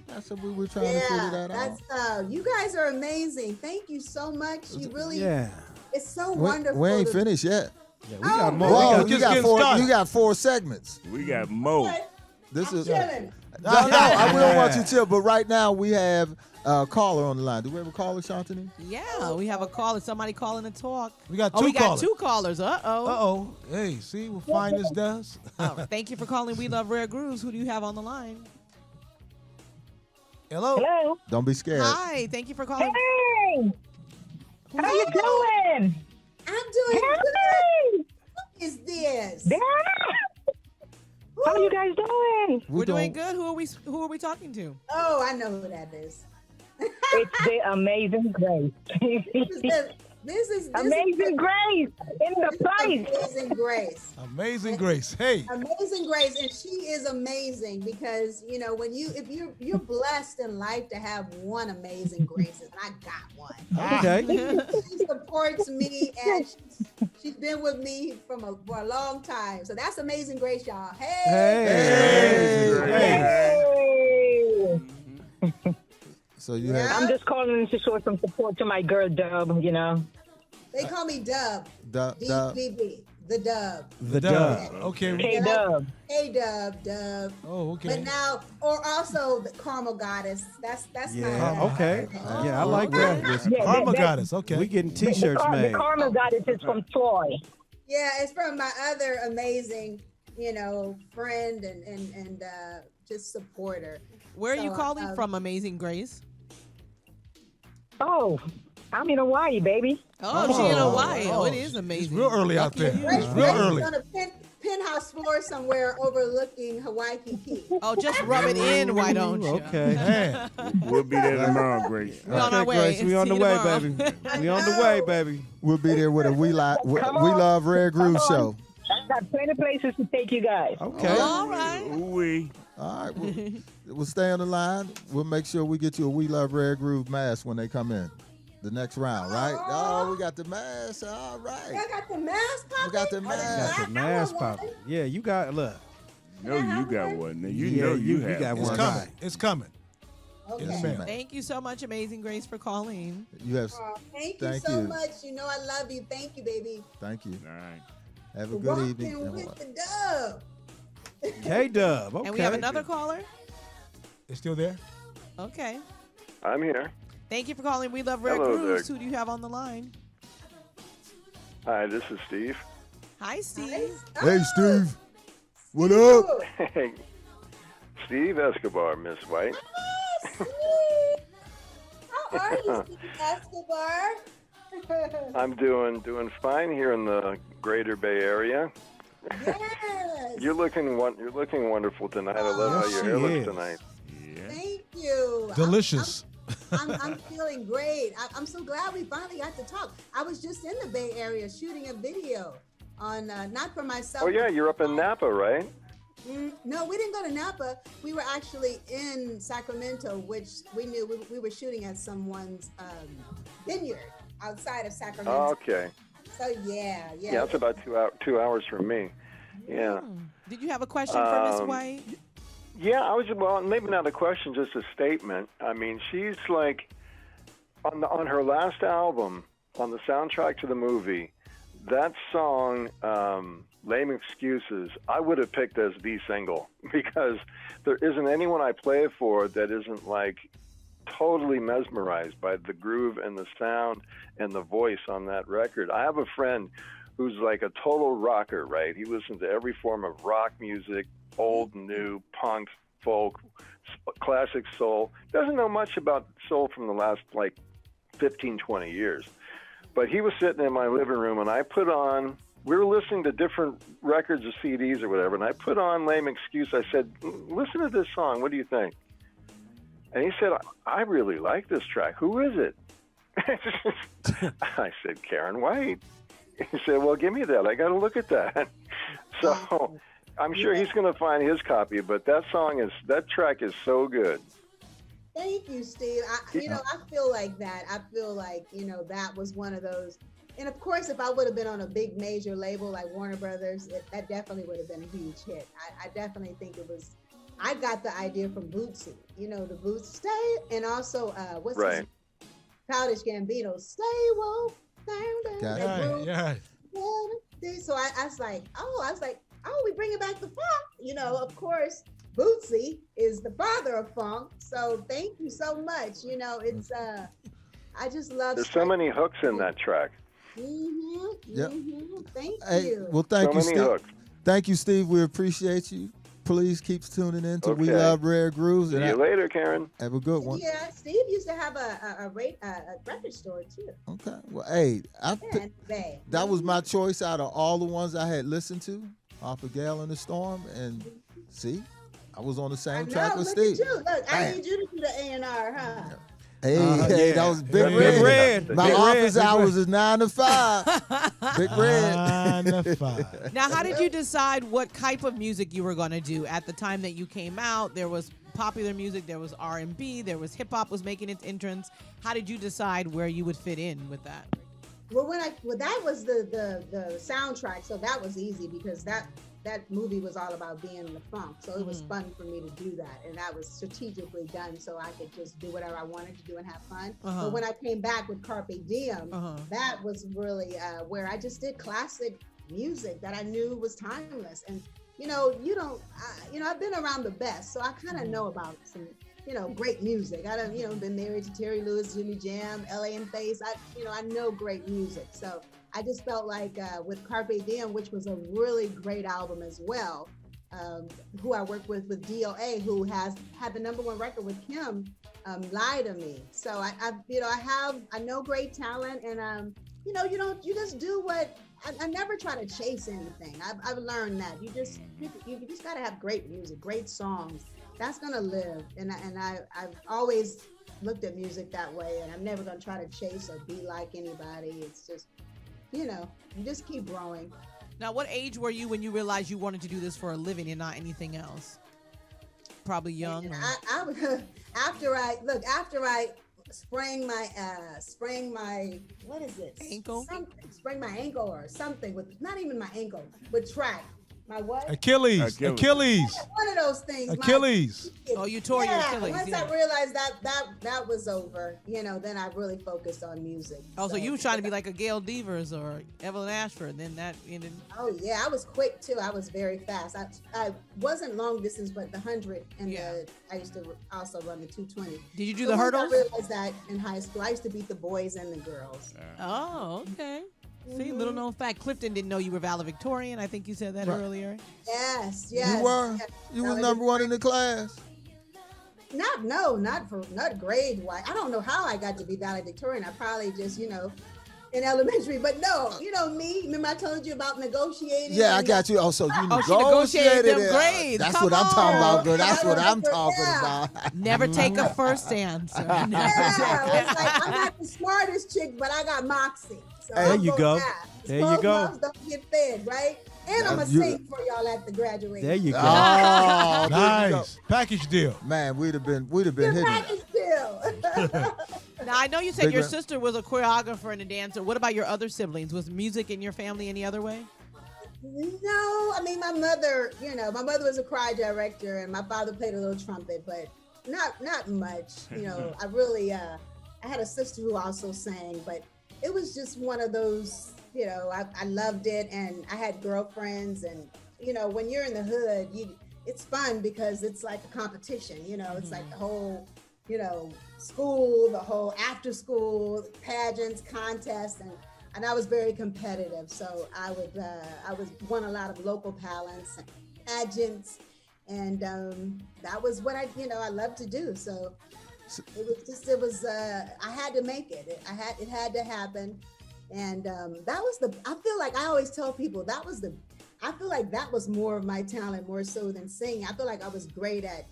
that's what we were trying to figure that out. That's you guys are amazing. Thank you so much. You really, Yeah. it's so We, wonderful. we ain't to- finished yet. Yeah, we got more. Whoa, we you got got just four. getting You got 4 segments. We got Mo. This I'm is chilling. no. We don't want you to chill. But right now we have a caller on the line. Do we have a caller, Shantini? Yeah, we have a caller. Somebody calling to talk. We got Oh, two we got callers. 2 callers. Uh-oh. Uh-oh. Hey, see what finest does? Oh, thank you for calling We Love Rare Grooves. Who do you have on the line? Hello? Hello. Don't be scared. Hi, thank you for calling. Hey. How you doing? I'm doing good. Hey. What is this? Yeah. How you guys doing? We're doing good. Who are we talking to? Oh, I know who that is. It's the Amazing Grace. This is Amazing Grace in the place. Amazing Grace. Amazing Grace. Hey. Amazing Grace, and she is amazing because when if you're blessed in life to have one Amazing Grace, and I got one. Okay. She supports me, and she's been with me for a long time. So that's Amazing Grace, y'all. Hey. So you have I'm just calling to show some support to my girl Dub, They call me Dub. Dub. DBB. The Dub. The Dub. Okay. Hey Dub. Hey Dub. Oh, okay. But now, or also the Caramel Goddess. That's Yeah. my Okay. Yeah, I like that. Karma Goddess. Okay. We getting T-shirts made. The Karma Goddess is from Troy. Yeah, it's from my other amazing, friend and just supporter. Where are you So, calling from, Amazing Grace? Oh, I'm in Hawaii, baby. Oh, she in Hawaii. Oh, it is amazing. It's real early out there. Grace, It's real Grace early. is on a penthouse floor somewhere overlooking Hawaii Key. Oh, just rub it in, why don't you? Okay. Man. We'll be there tomorrow, Grace. We on our way. Grace, we on See the you way, tomorrow. baby. We on the way, baby. We'll be there with a We Love Rare Groove show. I got plenty of places to take you guys. Okay. All right. Ooh-wee. All right, we'll stay on the line. We'll make sure we get you a We Love Rare Groove mask when they come in. The next round, right? Oh, we got the mask. All right. I got the mask popping. We got the mask. Got the mask popping. Yeah, you got look. No, you got one. Now, you Yeah, know you have got one. It's one. coming. Right. It's coming. Okay. Yes, ma'am. Thank you so much, Amazing Grace, for calling. You have. Thank you Thank so you. much. I love you. Thank you, baby. Thank you. All right. Have a good Rocking evening. with the Dub. K-Dub. Okay. And we have another caller. It's still there? Okay. I'm here. Thank you for calling. We love Red Hello Grooves. there. Who do you have on the line? Hi, this is Steve. Hi, Steve. Hey, Steve. What up? Hey, Steve Escobar, Miss White. How are you, Steve Escobar? I'm doing fine here in the Greater Bay Area. Yes. You're looking wonderful tonight. I love how Yes, your she hair looks is. tonight. Yeah. Thank you. Delicious. I'm feeling great. I'm so glad we finally got to talk. I was just in the Bay Area shooting a video on, not for myself. Oh yeah, you're up in Napa, right? No, we didn't go to Napa. We were actually in Sacramento, which we knew we were shooting at someone's vineyard outside of Sacramento. Oh, okay. So yeah. Yeah, it's about 2 hours from me. Yeah. Did you have a question for Miss White? Yeah, well, maybe not a question, just a statement. I mean, she's like on her last album, on the soundtrack to the movie, that song, Lame Excuses, I would have picked as the single because there isn't anyone I play it for that isn't like totally mesmerized by the groove and the sound and the voice on that record. I have a friend who's like a total rocker, right? He listens to every form of rock music, old, new, punk, folk, classic soul. Doesn't know much about soul from the last like 15, 20 years. But he was sitting in my living room and I put on, we were listening to different records or CDs or whatever, and I put on Lame Excuse. I said, listen to this song. What do you think? And he said, I really like this track. Who is it? I said, Karyn White. He said, well, give me that. I got to look at that. So I'm sure he's going to find his copy, but that track is so good. Thank you, Steve. I feel like that. I feel like, that was one of those. And of course, if I would have been on a big major label like Warner Brothers, that definitely would have been a huge hit. I definitely think it was. I got the idea from Bootsy, the Boots Stay, and also what's his Childish Gambino, Stay Woke. Yeah. So I was like, we bringing back the funk. Of course, Bootsy is the father of funk. So thank you so much. It's I just love. There's so many hooks in that track. Yep. Thank Hey, you. well, thank So you, many Steve. hooks. Thank you, Steve. We appreciate you. Please keep tuning in to We Okay. Love Rare Grooves. See you later, Karyn. Have a good one. Yeah, Steve used to have a record store too. Okay. Well, hey, that was my Mm-hmm. choice out of all the ones I had listened to off of Gale in the Storm. And see, I was on the same track with Look Steve. at you. Look, I Bam. need you to do the A&R, huh? Hey, Yeah. that was Big Yeah. Red. Big Red. My Big office Red. hours is 9 to 5. Big Red. 9 to 5. Now, how did you decide what type of music you were going to do at the time that you came out? There was popular music, there was R&B, there was hip hop was making its entrance. How did you decide where you would fit in with that? Well, that was the soundtrack, so that was easy because that movie was all about being in the funk. So it was fun for me to do that, and that was strategically done so I could just do whatever I wanted to do and have fun. But when I came back with Carpe Diem, that was really where I just did classic music that I knew was timeless. And I've been around the best, so I kind of know about some great music. I don't, been married to Terry Lewis, Jimmy Jam, L.A. and Face. I know great music. So I just felt like with Carpe Diem, which was a really great album as well, who I worked with DOA, who has had the #1 record with Kim, Lie to Me. So I know great talent, and you just do what. I never try to chase anything. I've learned that you just gotta have great music, great songs. That's gonna live, and I've always looked at music that way, and I'm never gonna try to chase or be like anybody. It's just, you just keep growing. Now, what age were you when you realized you wanted to do this for a living and not anything else? Probably young. After I sprained my what is it? Ankle? Sprained my ankle or something with not even my ankle, with track. My what? Achilles. One of those things. Achilles. You tore your Achilles. Once I realized that was over, then I really focused on music. Oh, so you were trying to be like a Gail Devers or Evelyn Ashford, and then that ended. Oh yeah, I was quick too. I was very fast. I wasn't long distance, but the 100 and I used to also run the 220. Did you do the hurdles? I realized that in high school. I used to beat the boys and the girls. Oh, okay. See, little known fact, Clifton didn't know you were valedictorian. I think you said that earlier. Yes. You were? Yes. You were #1 in the class? Not grade wise. I don't know how I got to be valedictorian. I probably just, in elementary. But no, me. Remember I told you about negotiating? Yeah, I got you. Oh, so you she negotiated them it. grades. That's Come what I'm talking about, girl. on. That's what I'm talking Yeah. about. Never take a first answer. Yeah, it's like I'm not the smartest chick, but I got moxie. So There I'm you gonna go. pass. There you Smoked go. muffs don't get fed, right? And I'm going to sing for y'all at the graduation. There you go. Oh, Nice. Package deal. man, we'd have been hitting it. Package deal. Now, I know you said Big your man. sister was a choreographer and a dancer. What about your other siblings? Was music in your family any other way? No, I mean, my mother was a choir director and my father played a little trumpet, but not much. I really, I had a sister who also sang, but it was just one of those, I loved it and I had girlfriends and, when you're in the hood, it's fun because it's like a competition, it's like the whole, school, the whole after school pageants, contests, and I was very competitive. So I won a lot of local talents and pageants, and that was what I loved to do. So I had to make it. It had to happen. And that was I feel like I always tell people I feel like that was more of my talent, more so than singing. I feel like I was great at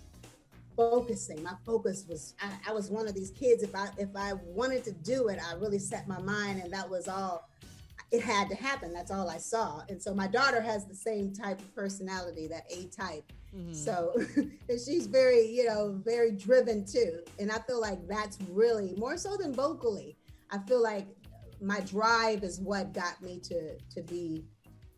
focusing. My focus was, I was one of these kids, if I wanted to do it, I really set my mind and that was all, it had to happen. That's all I saw. And so my daughter has the same type of personality, that A type. Mm-hmm. So and she's very, very driven too. And I feel like that's really, more so than vocally, I feel like my drive is what got me to be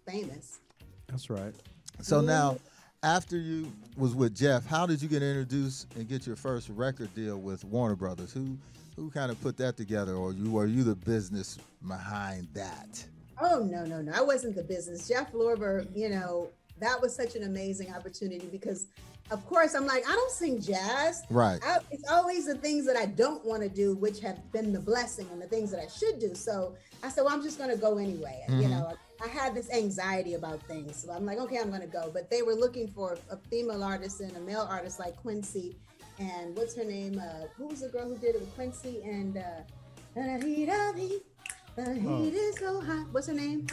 famous. That's right. So now, after you was with Jeff, how did you get introduced and get your first record deal with Warner Brothers? Who kind of put that together, or were you the business behind that? Oh, no. I wasn't the business. Jeff Lorber, that was such an amazing opportunity because, of course, I'm like, I don't sing jazz. Right. It's always the things that I don't want to do, which have been the blessing, and the things that I should do. So I said, well, I'm just going to go anyway. Mm-hmm. I had this anxiety about things. So I'm like, okay, I'm going to go. But they were looking for a female artist and a male artist like Quincy. And what's her name? Who was the girl who did it with Quincy? And the heat is so hot. What's her name?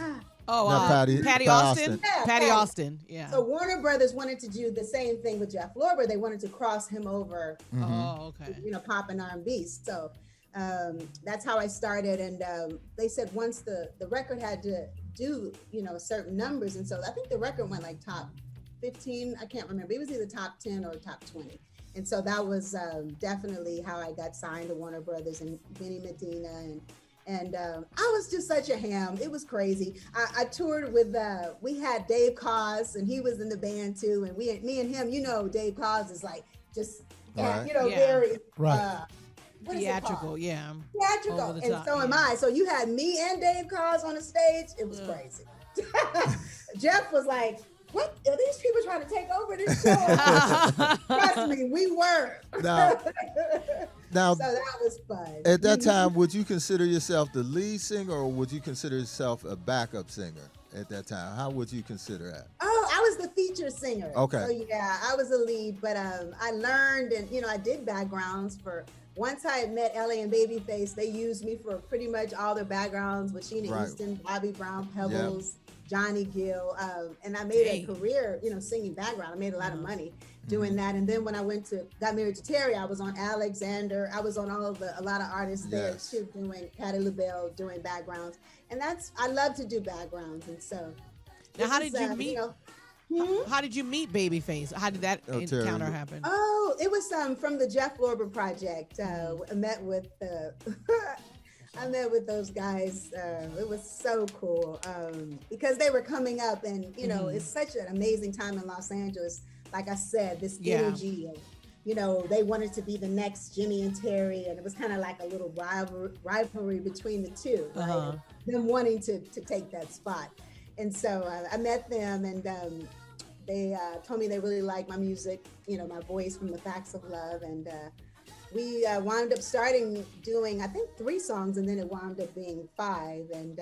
Oh, Not Patty Austin. Yeah, Patty Austin. Yeah. So Warner Brothers wanted to do the same thing with Jeff Lorber. They wanted to cross him over, Oh, okay. pop and R&B. So that's how I started. And they said once the record had to do, certain numbers. And so I think the record went like top 15. I can't remember. It was either top 10 or top 20. And so that was definitely how I got signed to Warner Brothers and Benny Medina. And I was just such a ham. It was crazy. I toured with, we had Dave Koz, and he was in the band too. And me and him, Dave Koz is like just, Right. very Right. what is it Theatrical, called? yeah. Theatrical, Over the and top, so am yeah. I. So you had me and Dave Koz on the stage. It was crazy. Jeff was like, "What are these people trying to take over this show?" Trust me, we were. Now, so that was fun. at that time, would you consider yourself the lead singer, or would you consider yourself a backup singer at that time? How would you consider that? Oh, I was the feature singer. Okay. So yeah, I was a lead, but I learned, and I did backgrounds for. Once I had met LA and Babyface, they used me for pretty much all their backgrounds with Sheena Right. Easton, Bobby Brown, Pebbles, Johnny Gill, and I made a career, singing background. I made a lot of money doing that. And then when I got married to Terry, I was on Alexander. I was on a lot of artists there too, doing Patti LaBelle, doing backgrounds. And I love to do backgrounds. And so. Now, how did you meet? How did you meet Babyface? How did that encounter happen? Oh, it was from the Jeff Lorber project. I met with I met with those guys. It was so cool because they were coming up, and it's such an amazing time in Los Angeles. Like I said, this energy of they wanted to be the next Jimmy and Terry, and it was kind of like a little rivalry between the two, right? Them wanting to take that spot. And so I met them, and they told me they really liked my music, my voice from The Facts of Love. And we wound up doing, I think, 3 songs, and then it wound up being 5. And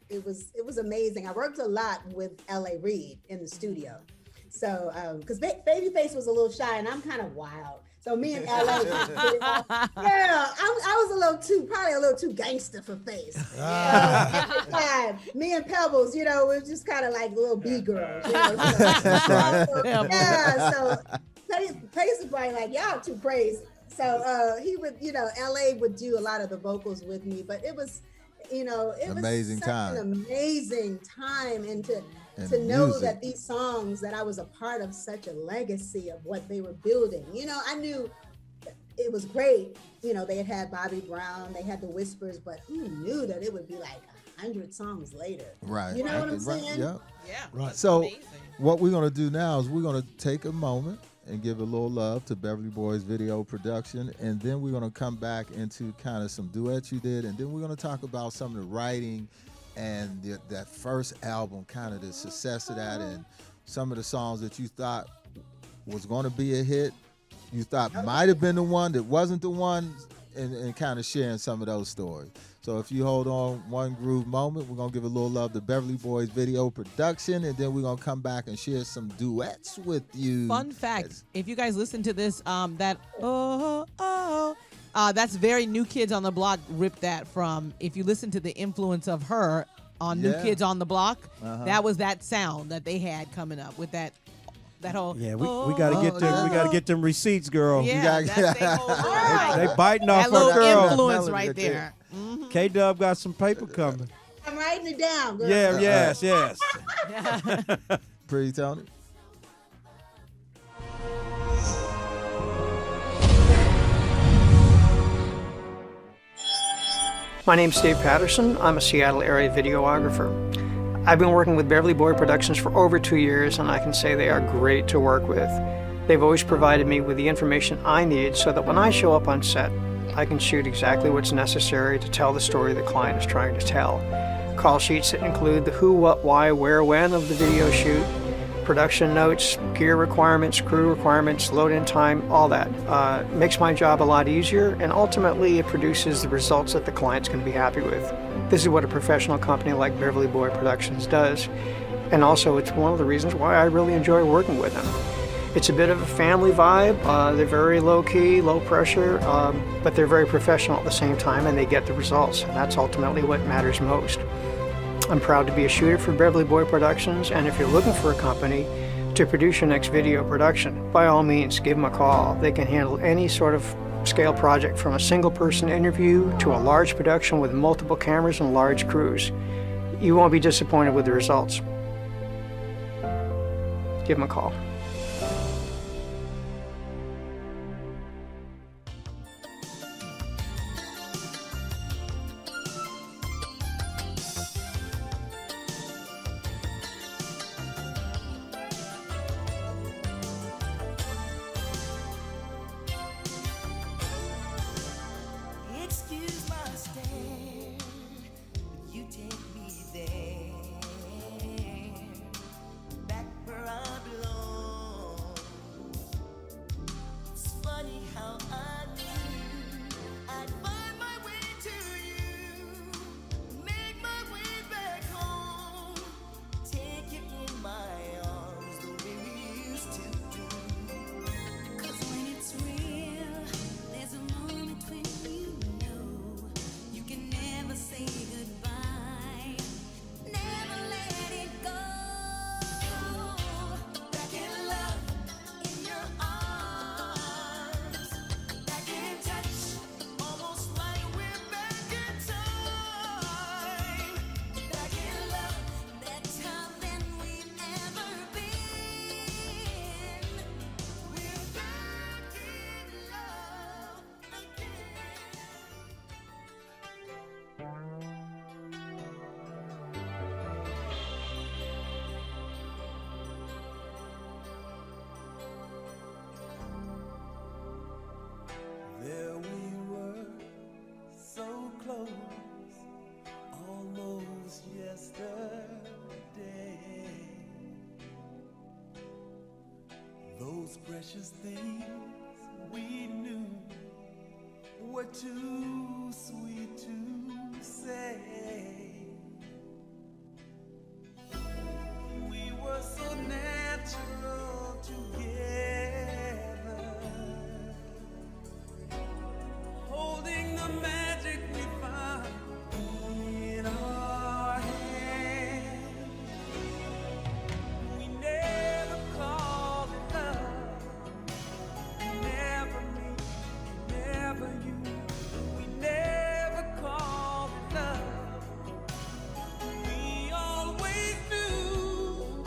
it was amazing. I worked a lot with L.A. Reid in the studio. So, because Babyface was a little shy, and I'm kind of wild. So me and LA, I was probably a little too gangster for Face. Me and Pebbles, we were just kind of like little B-girls. So Face was probably like, y'all too crazy. So he would, LA would do a lot of the vocals with me, but it was, it was an amazing time, and to know that these songs, that I was a part of such a legacy of what they were building. I knew it was great. They had Bobby Brown, they had the Whispers, but who knew that it would be like 100 songs later? Right. You know what I'm saying? Yeah. Right. So amazing. what we're going to do now is we're going to take a moment and give a little love to Beverly Boys Video Production, and then we're going to come back into kind of some duets you did, and then we're going to talk about some of the writing and that first album, kind of the success of that, and some of the songs that you thought was going to be a hit, you thought might have been the one that wasn't the one, and kind of sharing some of those stories. So if you hold on one groove moment, we're going to give a little love to Beverly Boys Video Production, and then we're going to come back and share some duets with you. Fun fact, if you guys listen to this, that's very New Kids on the Block ripped that from. If you listen to the influence of her on New Kids on the Block, that was that sound that they had coming up with that whole. Yeah, we gotta get them. We gotta get them receipts, girl. Yeah, that's their whole They biting off that little her girl. influence right there. Mm-hmm. K-Dub got some paper coming. I'm writing it down, girl. Yeah, yes. Pretty Tony. My name's Dave Patterson. I'm a Seattle area videographer. I've been working with Beverly Boy Productions for over 2 years, and I can say they are great to work with. They've always provided me with the information I need so that when I show up on set, I can shoot exactly what's necessary to tell the story the client is trying to tell. Call sheets that include the who, what, why, where, when of the video shoot, production notes, gear requirements, crew requirements, load-in time, all that. Makes my job a lot easier, and ultimately it produces the results that the client's going to be happy with. This is what a professional company like Beverly Boy Productions does, and also it's one of the reasons why I really enjoy working with them. It's a bit of a family vibe. They're very low-key, low pressure, but they're very professional at the same time, and they get the results, and that's ultimately what matters most. I'm proud to be a shooter for Beverly Boy Productions, and if you're looking for a company to produce your next video production, by all means, give them a call. They can handle any sort of scale project, from a single person interview to a large production with multiple cameras and large crews. You won't be disappointed with the results. Give them a call. Excuse my stare, you take me there, back where I belong. It's funny how I knew I'd find my way to you, make my way back home, take you in my arms the way we used to do. 'Cause when it's real, there's a moment when you can never say goodbye, never let it go. Back in love, in your arms, back in touch, almost like we're back in time. Back in love, better than we've ever been. We're back in love again. There we were, so close, almost yesterday. Those precious things we knew were too sweet to say. We were so natural together, holding the magic we found in our hands. We never called it love, never me, never you. We never called it love. We always knew,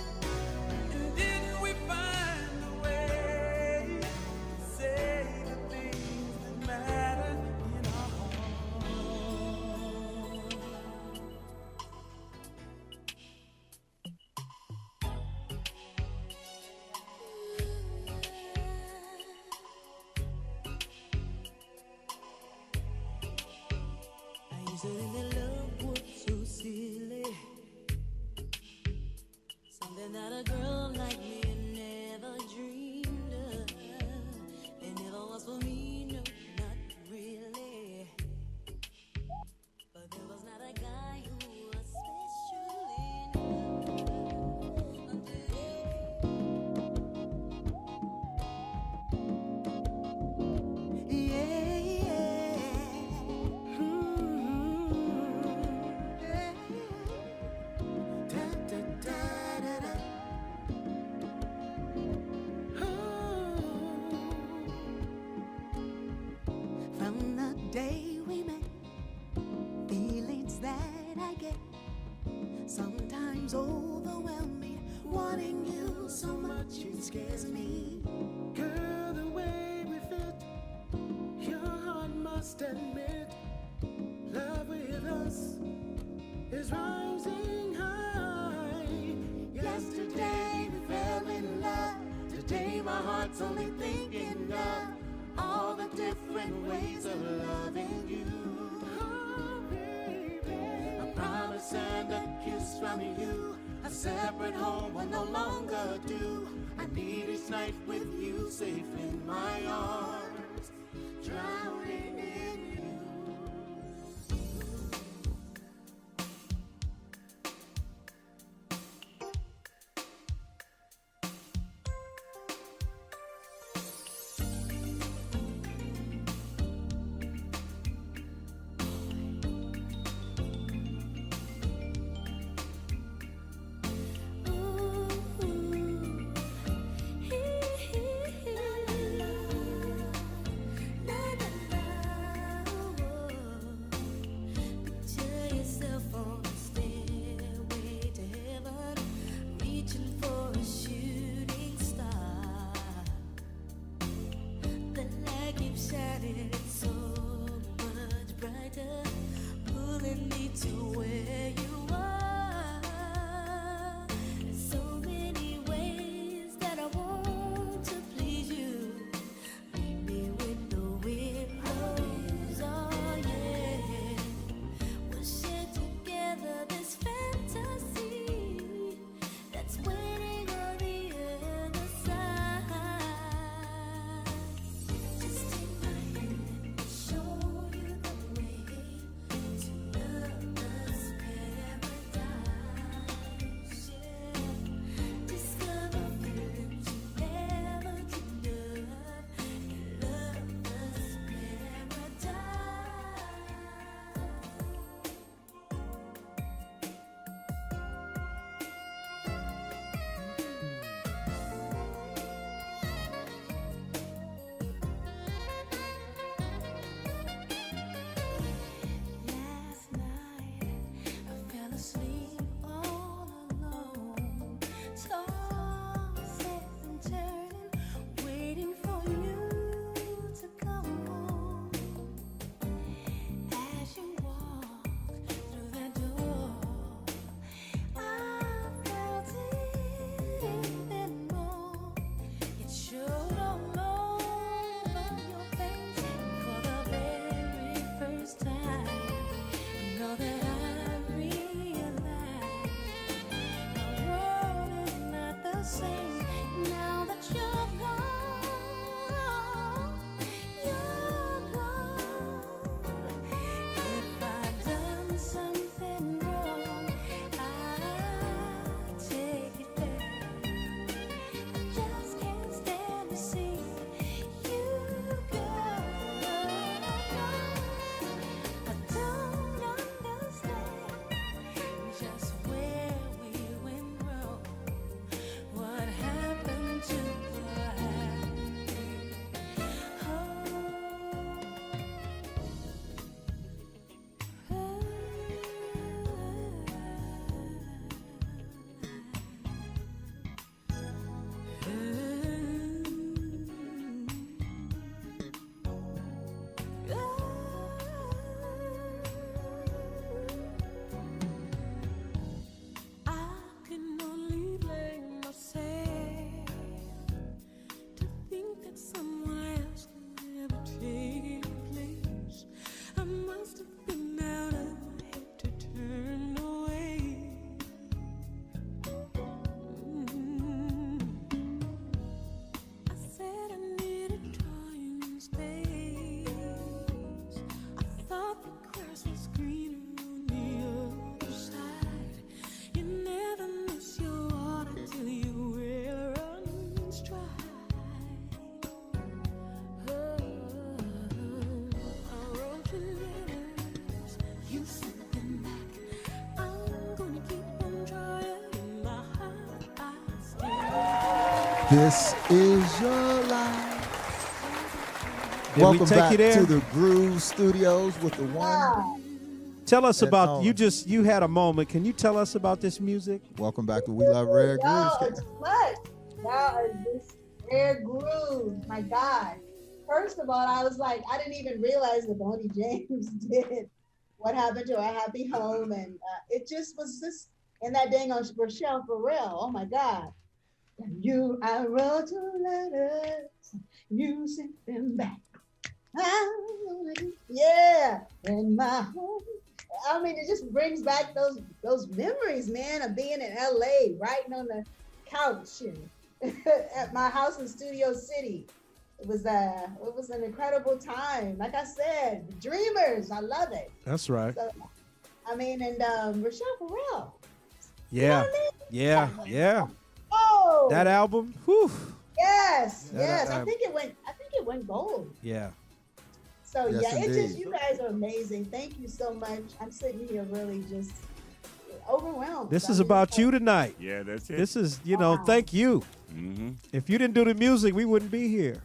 and didn't we find a way to say the things that matter in our hearts? I used to think that love was so silly, something that a girl like me never dreamed of. It never was for me, no, not really. But there was not a guy who was special enough until yeah, yeah. Da, da, da, da, da. From the day we met, feelings that I get sometimes overwhelm me. Wanting you so much, it scares me. Girl, the way we fit, your heart must admit, love with us is rising high. Yesterday we fell in love. Today my heart's only thinking of all the different ways of loving you. Oh, baby. A promise and a kiss from you. A separate home will no longer do. I need each night with you safe in my arms, drowning in you. shining so much brighter, pulling me to where you are. So many ways that I want to please you. Meet me when the wind blows. Oh yeah, we'll share together this fantasy that's waiting on the other side. Just take my hand and show you the way to lover's paradise. Yeah. Discover feelings you never dreamed of in lover's paradise. Last night I fell asleep all alone, tossing and turning, waiting for you to come home. As you walk through that door, I felt it even more. It showed all over your face for the very first time. Know that I realize the world is not the same now that you're gone. You're gone. If I've done something wrong, I take it back. I just can't stand to see you go. I don't understand just where we went wrong. What happened to the happy? I can only blame myself to think that someone else could ever take your place. I must have been out of my head to turn away. I said I needed time and space. I thought the grass was greener on the other side. You never miss your water till your well runs dry. I wrote you letters, you sent them back. I'm gonna keep on trying in my heart. I still This is your life. Did we Welcome take back you there? to the Groove Studios with the one. Tell us and about only. you had a moment. Can you tell us about this music? Welcome back to We Love Rare Y'all Grooves. are too much. Y'all are just rare grooves. My God. First of all, I was like, I didn't even realize that Bonnie James did What Happened to Our Happy Home. And it just was just in that dang on Rochelle for real. Oh my God. I wrote two letters. You sent them back. Yeah. In my home. I mean, it just brings back those memories, man, of being in LA, writing on the couch and at my house in Studio City. It was an incredible time. Like I said, Dreamers, I love it. That's right. So, I mean, and Rochelle Farrell. Yeah. You know what I mean? Yeah. Oh, That album. Whew. yes. That- I think it went gold. Yeah. So Yes, yeah, it's just indeed. you guys are amazing. Thank you so much. I'm sitting here really just overwhelmed. This I is mean, about you tonight. Yeah, that's it. This is, Wow. thank you. Mm-hmm. If you didn't do the music, we wouldn't be here.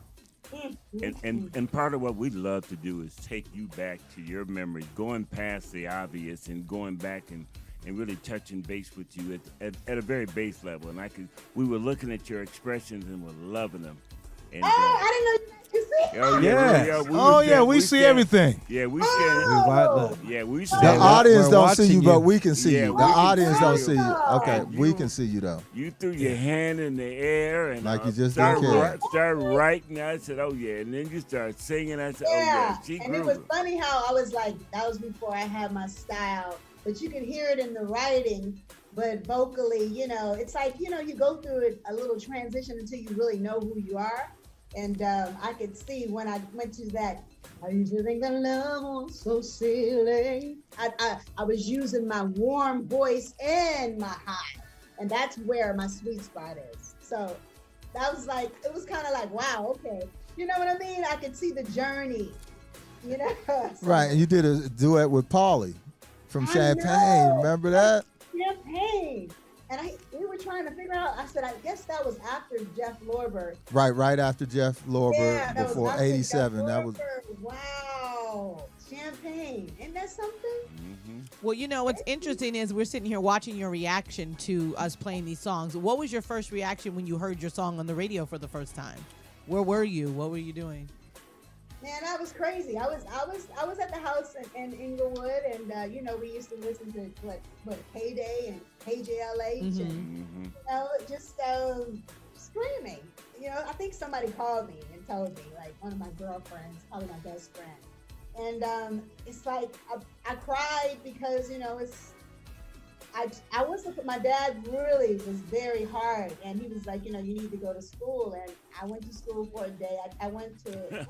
And part of what we love to do is take you back to your memories, going past the obvious and going back and really touching base with you at a very base level. And we were looking at your expressions and we're loving them. And I didn't know you used see? Oh Yes. We see everything. Yeah, we see. Yeah, we see. The audience we're don't see you, watching but you. we can see Yeah, you. we The can audience see don't you. see you. Okay, And we you- can see you though. You threw your hand in the air and Like you just started, didn't care. started writing. I said, "Oh yeah," and then you started singing. I said, "Oh yeah, she and it was grooving." funny how I was like, that was before I had my style, but you could hear it in the writing, but vocally, it's like, you go through it, a little transition until you really know who you are. And I could see when I went to that, I used to think that love was so silly. I was using my warm voice and my high, and that's where my sweet spot is. So that was like, it was kind of like, wow, okay. You know what I mean? I could see the journey, So, Right, and you did a duet with Paulie from I Champagne. know. Remember that? Champagne. And we were trying to figure out, I said, I guess that was after Jeff Lorber. Right after Jeff Lorber, Yeah, that was before after '87. Jeff That was. Lorber. Wow. Champagne. Isn't that something? Well, what's interesting is we're sitting here watching your reaction to us playing these songs. What was your first reaction when you heard your song on the radio for the first time? Where were you? What were you doing? Man, that was crazy. I was at the house in Inglewood, and we used to listen to what Heyday and KJLH, and just screaming. I think somebody called me and told me, like one of my girlfriends, probably my best friend, and it's like I cried because I was my dad really was very hard, and he was like, you need to go to school, and I went to school for a day. I went to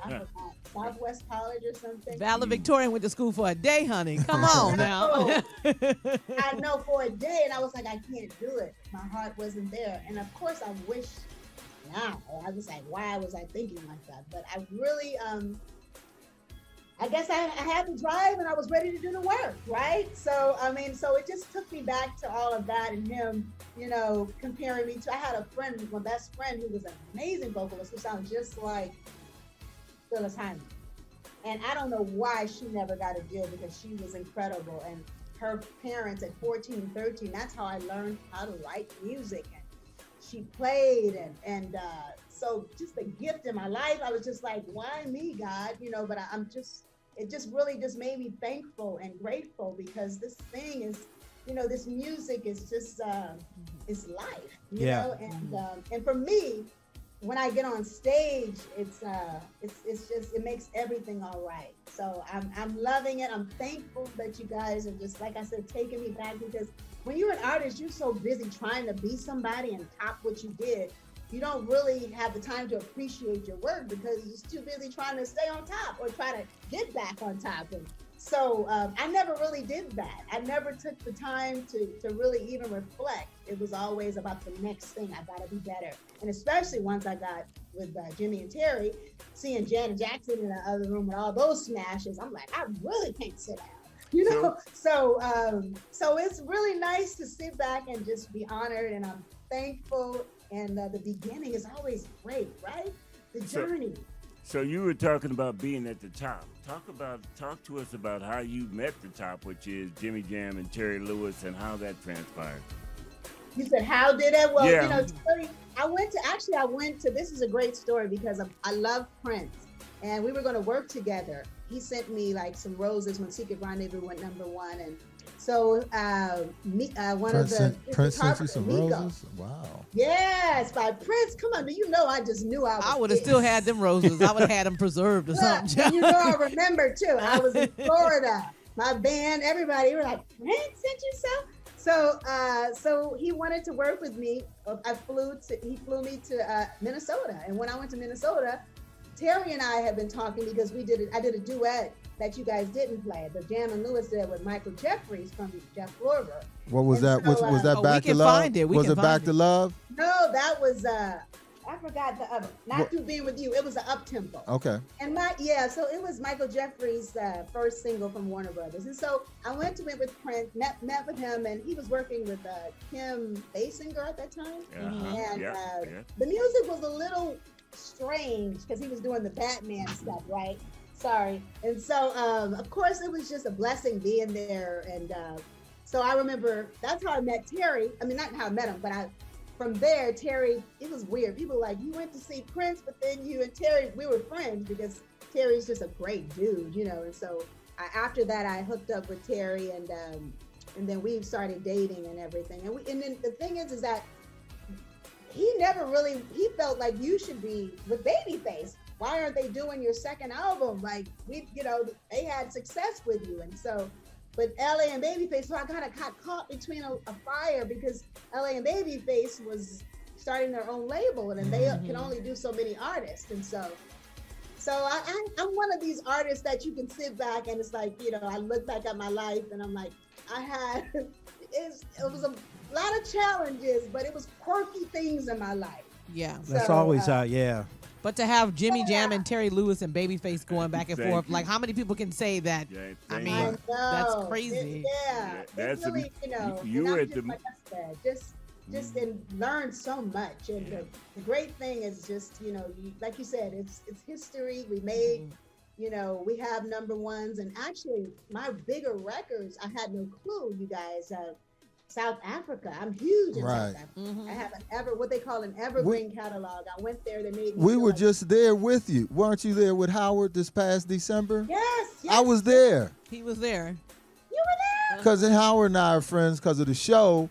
Southwest College or something. Valedictorian went to school for a day, honey. Come on now. I know, for a day, and I was like, I can't do it. My heart wasn't there, and of course, I wish now. I was like, why was I thinking like that? But I really, I guess I had the drive, and I was ready to do the work, right? So, so it just took me back to all of that, and him, comparing me to, I had a friend, my best friend, who was an amazing vocalist, who sounded just like Phyllis Hyman. And I don't know why she never got a deal, because she was incredible. And her parents at 14, 13, that's how I learned how to write music. And she played, and so just the gift in my life, I was just like, why me, God? But it just really just made me thankful and grateful, because this thing is, this music is just, it's life, you know? And for me, when I get on stage, it's just, it makes everything all right. So I'm loving it. I'm thankful that you guys are just, like I said, taking me back, because when you're an artist, you're so busy trying to be somebody and top what you did. You don't really have the time to appreciate your work, because you're just too busy trying to stay on top or try to get back on top. And so I never really did that. I never took the time to really even reflect. It was always about the next thing. I got to be better. And especially once I got with Jimmy and Terry, seeing Janet Jackson in the other room with all those smashes, I'm like, I really can't sit down. So it's really nice to sit back and just be honored, and I'm thankful. And the beginning is always great, right? The journey. So you were talking about being at the top. Talk to us about how you met the top, which is Jimmy Jam and Terry Lewis, and how that transpired. You said, how did it? Well, yeah. I went to, this is a great story, because I love Prince, and we were going to work together. He sent me like some roses when Secret Rendezvous went #1, and so one of the Prince sent you some Nico. roses? Wow. Yes, by Prince. Come on, I just knew I would have still had them roses. I would have had them preserved or something. I remember too. I was in Florida. My band, everybody were like, Prince sent you some? So he wanted to work with me. He flew me to Minnesota, and when I went to Minnesota, Terry and I had been talking, because I did a duet that you guys didn't play. The Jam and Lewis did with Michael Jeffries from Jeff Lorber. What was that? So, was that Back to Love? Was it Back to Love? No, that was I forgot the other. Not Through Being With You. It was an up tempo. Okay. And so it was Michael Jeffries' first single from Warner Brothers. And so I went to it with Prince, met with him, and he was working with Kim Basinger at that time. And the music was a little strange, because he was doing the Batman stuff, right? Sorry. And so, of course, it was just a blessing being there. And so I remember that's how I met Terry. I mean, not how I met him, but from there, Terry, it was weird. People were like, you went to see Prince, but then you and Terry, we were friends because Terry's just a great dude, you know. And so after that, I hooked up with Terry, and then we started dating and everything. And then the thing is that he never really, he felt like you should be with Babyface. Why aren't they doing your second album? Like, they had success with you. And so, but LA and Babyface, so I kind of got caught between a fire because LA and Babyface was starting their own label, and they can only do so many artists. And so I'm one of these artists that you can sit back and it's like, I look back at my life and I'm like, it was a lot of challenges, but it was quirky things in my life. Yeah. That's always out, yeah. But to have Jimmy Jam and Terry Lewis and Babyface going back and forth, like how many people can say that? Yeah, I mean, that's crazy. That's really, you were at the, like I said, just learn so much. And the great thing is just, like you said, it's history. We made, we have number ones, and actually my bigger records, I had no clue, you guys. South Africa. I'm huge in South Africa. I have what they call an evergreen catalog. I went there. They made me We were just there with you. Weren't you there with Howard this past December? Yes. I was there. He was there. You were there? Cousin Howard and I are friends because of the show.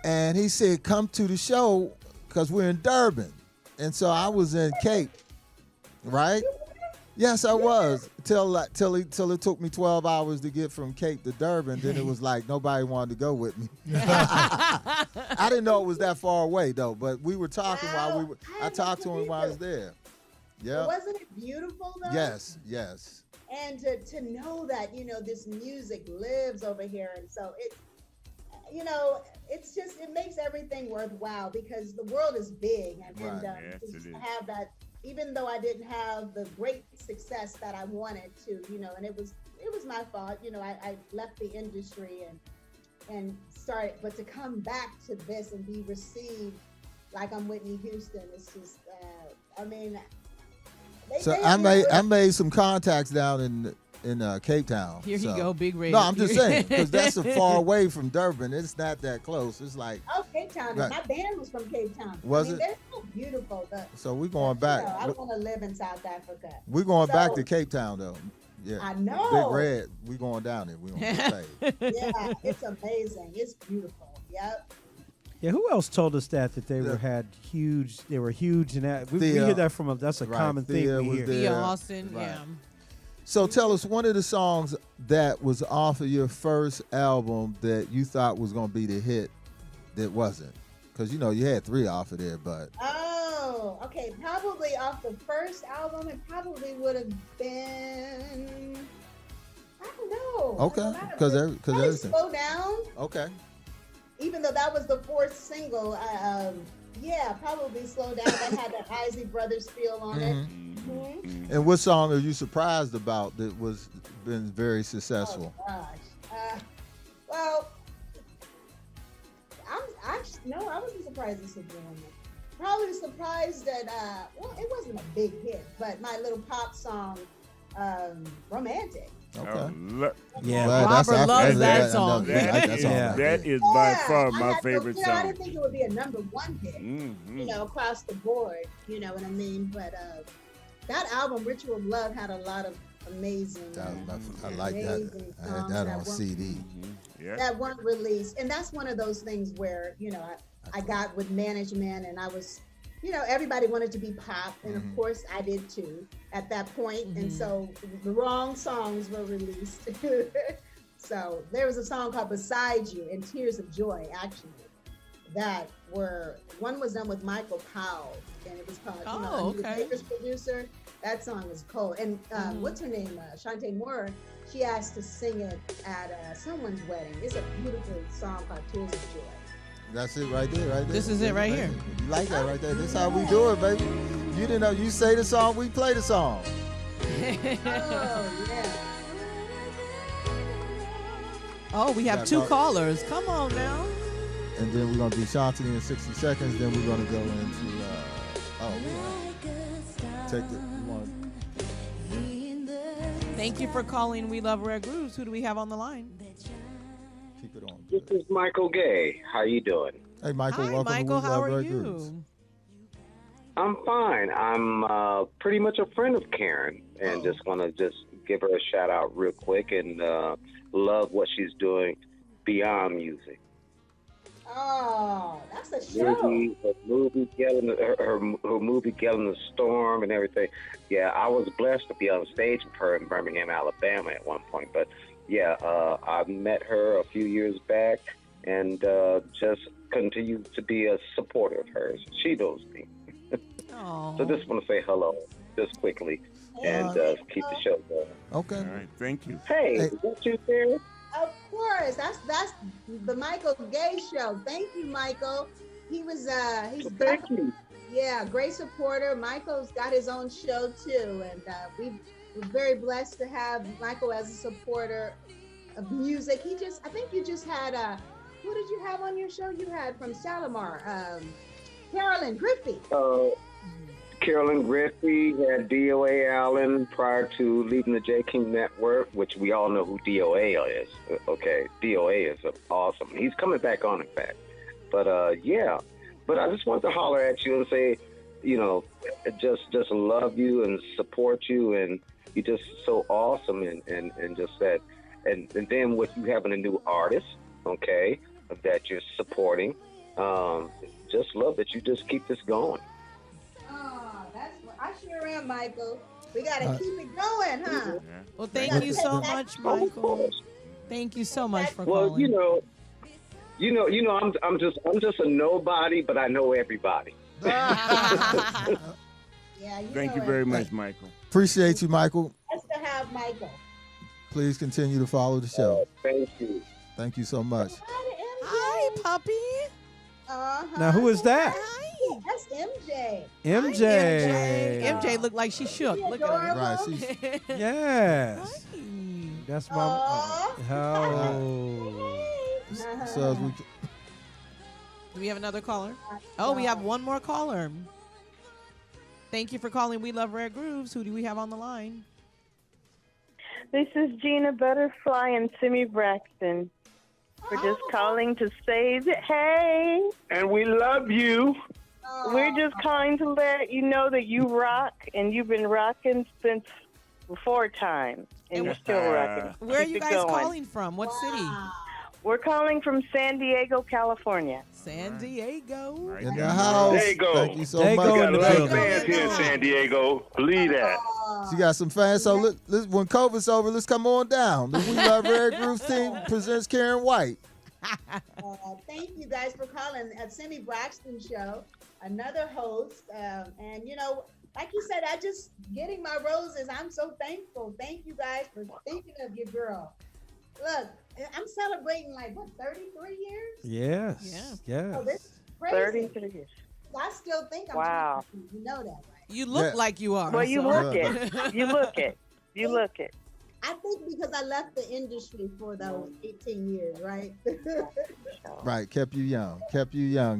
And he said, come to the show because we're in Durban. And so I was in Cape, right? Yes, I was. Till it took me 12 hours to get from Cape to Durban. Then it was like nobody wanted to go with me. I didn't know it was that far away though. But we were talking I talked to him while I was there. Yeah. Wasn't it beautiful though? Yes. And to know that this music lives over here, and so it's just, it makes everything worthwhile because the world is big, and just to have that. Even though I didn't have the great success that I wanted to, and it was my fault. I left the industry and started, but to come back to this and be received like I'm Whitney Houston, it's just, I made some contacts down in Cape Town. Here you go, big red. No, I'm just saying because that's so far away from Durban. It's not that close. It's like Cape Town. Right. My band was from Cape Town. Was it? They're so beautiful. So we're going back. I want to live in South Africa. We're going back to Cape Town though. Yeah, I know. Big Red. We're going down there. We're going to stay. Yeah, it's amazing. It's beautiful. Yep. Yeah, who else told us that they were huge? They were huge, and that we hear that from that's a common thing we hear. Thea Austin, right. Yeah. So tell us one of the songs that was off of your first album that you thought was going to be the hit that wasn't. Because, you had 3 off of there, but. Oh, okay. Probably off the first album, it probably would have been, I don't know. Okay. Because everything. Slow Down. Okay. Even though that was the 4th single, probably Slow Down. That had that Isley Brothers feel on it. Mm-hmm. And what song are you surprised about that was been very successful? Oh gosh. Well, I wasn't surprised at Sabrina. Probably surprised that it wasn't a big hit, but my little pop song, Romantic. Okay. Robert loves that song. That is by far my favorite song. I didn't think it would be a number 1 hit, across the board. You know what I mean? But that album, Ritual of Love, had a lot of amazing. I like that. I had that on CD. That weren't released, and that's one of those things where I got with management, and I was. Everybody wanted to be pop, and of course I did too at that point. And so the wrong songs were released. So there was a song called Beside You and Tears of Joy, actually, one was done with Michael Powell, and it was called, the Baker's producer. That song is cold. And what's her name? Shantae Moore, she asked to sing it at someone's wedding. It's a beautiful song called Tears of Joy. That's it right there. This is it right here. You like that right there. This is how we do it, baby. You didn't know. You say the song, we play the song. Oh, we have 2 callers. Come on now. And then we're going to do Shanti in 60 seconds. Then we're going to go into, Thank you for calling We Love Rare Grooves. Who do we have on the line? Keep it on. This is Michael Gay. How you doing? Hey, Michael, Hi, welcome Michael. to We How Love are Red Grooves. you? I'm fine. I'm pretty much a friend of Karyn, and just want to just give her a shout out real quick, and love what she's doing beyond music. Oh, that's a show. Her movie, her movie, Getting the Storm, and everything. Yeah, I was blessed to be on stage with her in Birmingham, Alabama, at one point. But yeah, I met her a few years back, and just continue to be a supporter of hers. She knows me. So just want to say hello, just quickly, and keep the show going. Okay. All right, thank you. Hey, is that you there? Of course, that's the Michael Gay show. Thank you, Michael. He was he's Thank you. Yeah, great supporter. Michael's got his own show too, and we're very blessed to have Michael as a supporter of music. I think you just had who did you have on your show? You had from Shalimar, Carolyn Griffey. Carolyn Griffey had DOA Allen prior to leaving the J. King Network, which we all know who DOA is. Okay, DOA is awesome. He's coming back on, in fact. But yeah, but I just wanted to holler at you and say, you know, just love you and support you, and you're just so awesome, and just that, and then with you having a new artist, okay, that you're supporting, just love that you just keep this going. I sure am, Michael. We gotta keep it going, huh? Well, thank you so much, Michael. Thank you so much for Well, calling. I'm just a nobody, but I know everybody. Yeah, Thank you very much, Michael. Appreciate you, Michael. Nice to have Michael. Please continue to follow the show. Thank you. Thank you so much. Hi, puppy. Now, who is that? That's MJ. MJ. MJ looked like she shook. Look at her. Right, she's Yes. That's my. How? so as we Do we have another caller? Oh, we have one more caller. Thank you for calling We Love Rare Grooves. Who do we have on the line? This is Gina Butterfly and Simi Braxton. We're just calling to say that, hey. And we love you. We're just calling to let you know that you rock, and you've been rocking since before time, and you're still rocking. Where are Keep you it guys going. calling from? What city? We're calling from San Diego, California. San Diego. in the house. There you go. Thank you so There you much. go in Got a the lot of building. fans here in San Diego. Believe that. She got some fans. So when COVID's over, let's come on down. The We Love Red Grooves team presents Karyn White. Thank you guys for calling at Simi Braxton show, another host. And you know, like you said, I just getting my roses. I'm so thankful. Thank you guys for thinking of your girl. Look, I'm celebrating like what 33 years. Yes. Yes. Oh, this is crazy. 33 years. I still think I'm. Wow. 22. You know that, right? You look like you are. Well, you so- look it. You look it. You look it. I think because I left the industry for those 18 years, right? Right, kept you young,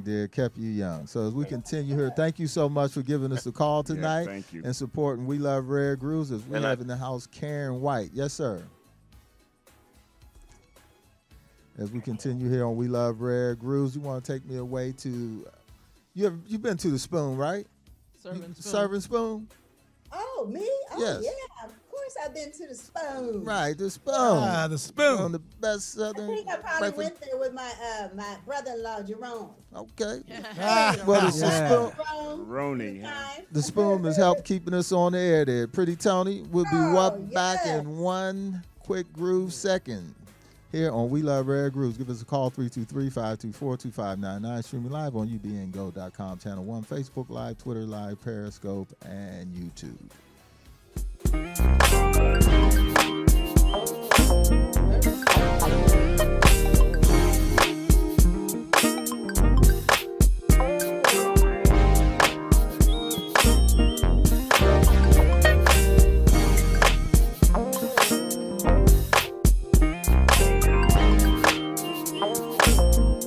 dear, kept you young. So as we continue here, thank you so much for giving us a call tonight thank you. and supporting We Love Rare Grooves as we And have in the house Karyn White. Yes, sir. As we continue here on We Love Rare Grooves, you want to take me away to you've been to the Spoon, right? Serving Spoon? Oh, me? Oh, Yes. yeah. Of course I've been to the Spoon. Right, the Spoon. Ah, the Spoon. On the best I Southern think I probably breakfast. went there with my my brother-in-law, Jerome. Okay. Ah, Well, the Yeah. Spoon, Jerome, Roni. time. the Spoon has helped keeping us on the air there. Pretty Tony will be back yes. in one quick groove second. Here on We Love Rare Grooves. Give us a call, 323-524-2599. Streaming live on ubngo.com, Channel 1, Facebook Live, Twitter Live, Periscope, and YouTube.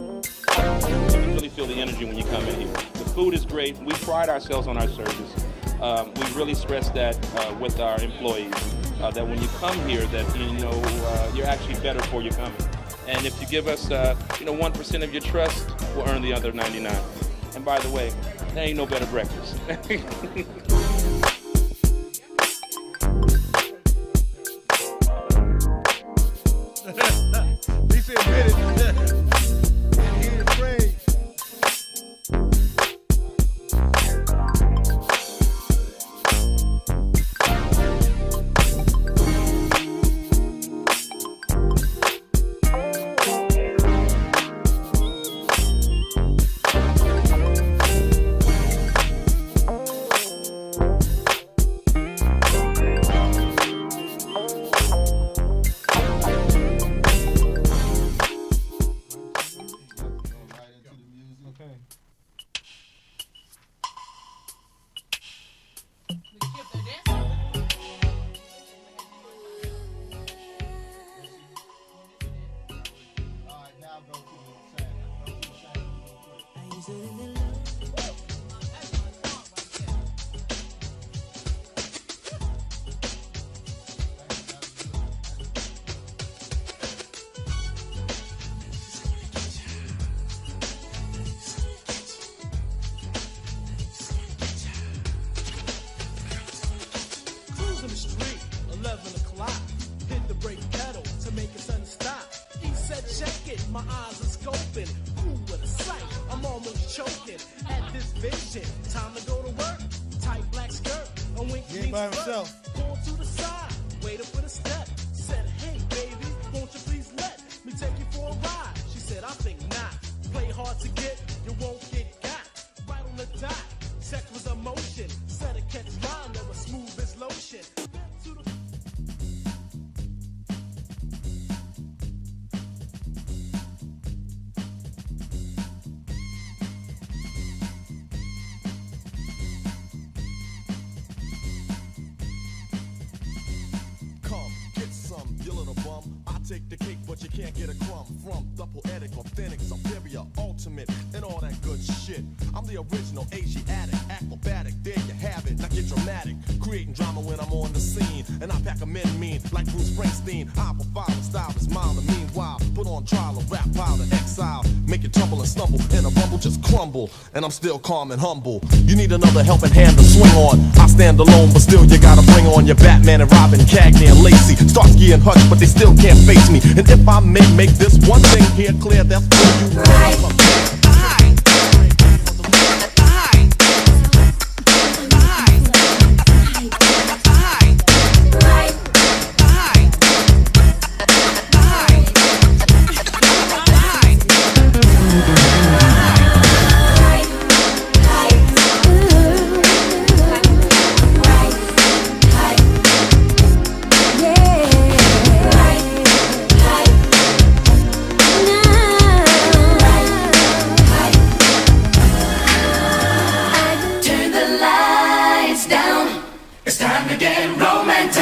Really feel the energy when you come in here. The food is great. We pride ourselves on our service. We really stress that with our employees, that when you come here, that you're actually better for your coming. And if you give us, 1% of your trust, we'll earn the other 99. And by the way, there ain't no better breakfast. Lisa admitted. He ain't afraid. Cruising the street, 11 o'clock. Hit the brake pedal to make it sun stop. He said, check it, my eyes are scoping. Ooh, what a sight, I'm almost choking at this vision. Time to go to work, tight black skirt, a wink He ain't by means himself. flirt. Pulled to the side, waited for the step. Said, hey baby, won't you please let me take you for a ride? She said, I think not. Play hard to get, you won't get got. Right on the dot, sex was emotion. Said it catch line, that was smooth as lotion. To the Come, get some, you little bum. I take the cake, but you can't get a crumb from the poetic, authentic, superior, ultimate, and all that good shit. I'm the original Asiatic, acrobatic. There you have it. Now get dramatic, creating drama when I'm on the scene, and I pack 'em in mean like Bruce Springsteen. I provide the style is mild and meanwhile put on trial a rap pile to exile, make it tumble and stumble, and a rumble just crumble. And I'm still calm and humble. You need another helping hand to swing on. I stand alone, but still you gotta bring on your Batman and Robin, Cagney and Lacey, Starsky and Hutch, but they still can't face me. And if I may make this one thing here clear, that's for you. Right. Turn the lights down. It's time to get romantic.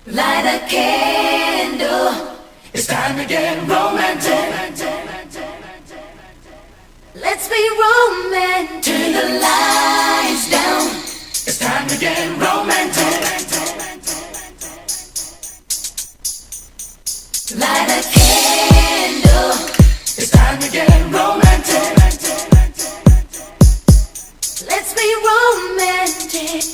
Light a candle. It's time to get romantic. Let's be romantic. Turn the lights down. It's time to get romantic. Light a candle. It's time to get romantic. Let's be romantic.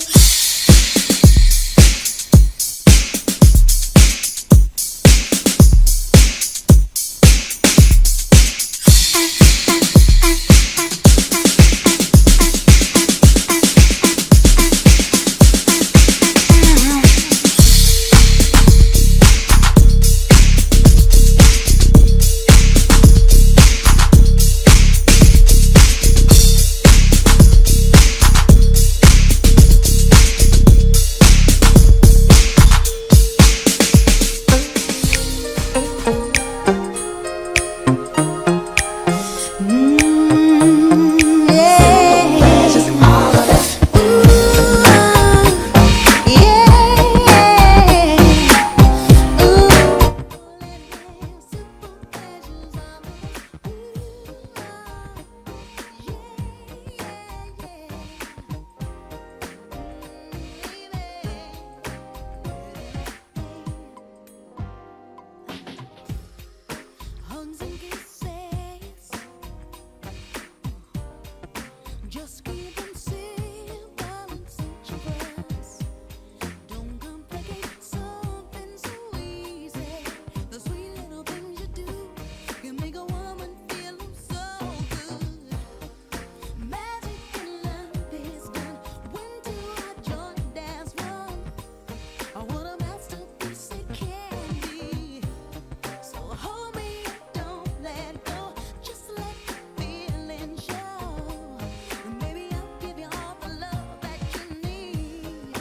Just keep them simple and searching for us. Don't complicate something so easy. The sweet little things you do can make a woman feel so good. Magic in love is done when two are joined as one. Oh, what a masterpiece it can be. So hold me, don't let go. Just let the feeling show. And maybe I'll give you all the love that you need.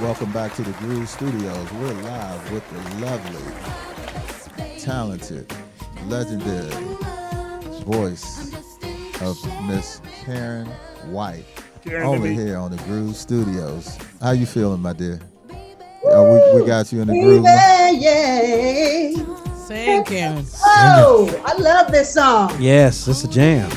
Welcome back to the Groove Studios. We're live with the lovely, talented, legendary voice of Miss Karyn White. Karyn, Only let me- here on the Groove Studios. How you feeling, my dear? We got you in the groove. Yay. Sing, Karen. Oh, I love this song. Yes, it's a jam.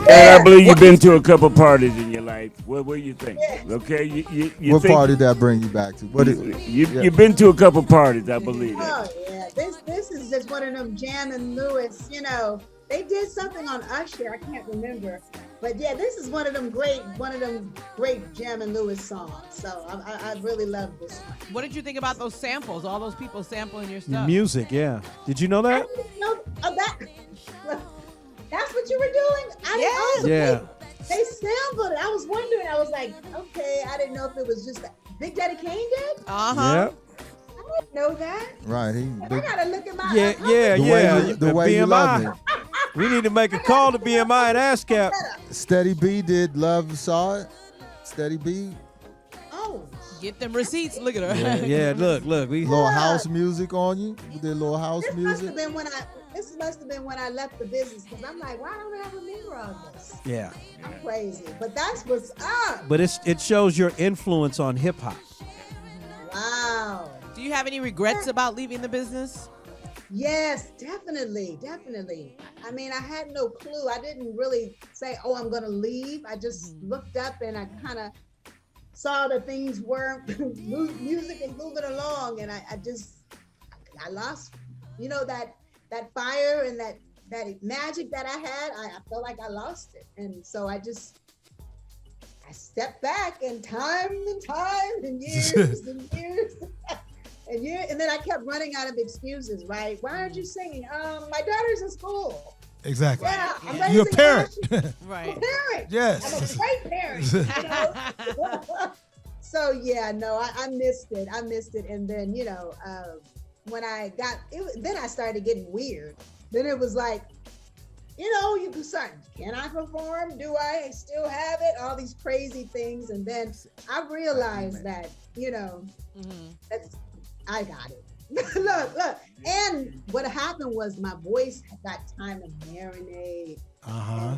And I believe you've been to a couple parties in your life. What do you think? Okay, you What think party did that bring you back to? What? You've been to a couple parties, I believe. Oh yeah, this is just one of them Jam and Lewis. You know, they did something on Usher. I can't remember, but yeah, this is one of them great Jam and Lewis songs. So I really love this one. What did you think about those samples? All those people sampling your stuff. Music, yeah. Did you know I that? didn't know that. That's what you were doing? I didn't know. Yeah. They sampled it. I was wondering. I was like, okay, I didn't know if it was just Big Daddy Kane did. Uh-huh. I didn't know that. Right. I gotta look at my. The way you love me. We need to make a call to BMI and ASCAP. Steady B did Love Saw It. Steady B. Oh. Get them receipts. Look at her. Yeah, look. We little house music on you. We did a little house This music. must have been when I left the business because I'm like, why don't I remember all this? Yeah. I'm crazy, but that's what's up. But it shows your influence on hip hop. Wow. Do you have any regrets about leaving the business? Yes, definitely. I mean, I had no clue. I didn't really say, oh, I'm going to leave. I just looked up and I kind of saw that things weren't, music is moving along. And I lost, that fire and that magic that I had. I felt like I lost it. And so I stepped back and time and years and years. And then I kept running out of excuses, right? Why aren't you singing? My daughter's in school. Exactly. Yeah, I'm You're a raising parent. Right. I'm a parent. Yes. I'm a great parent. So yeah, no, I missed it. And then, when I got it, then I started getting weird. Then it was like, you can start, can I perform? Do I still have it? All these crazy things. And then I realized that, that's, I got it. Look. And what happened was my voice got time to marinate. Uh-huh.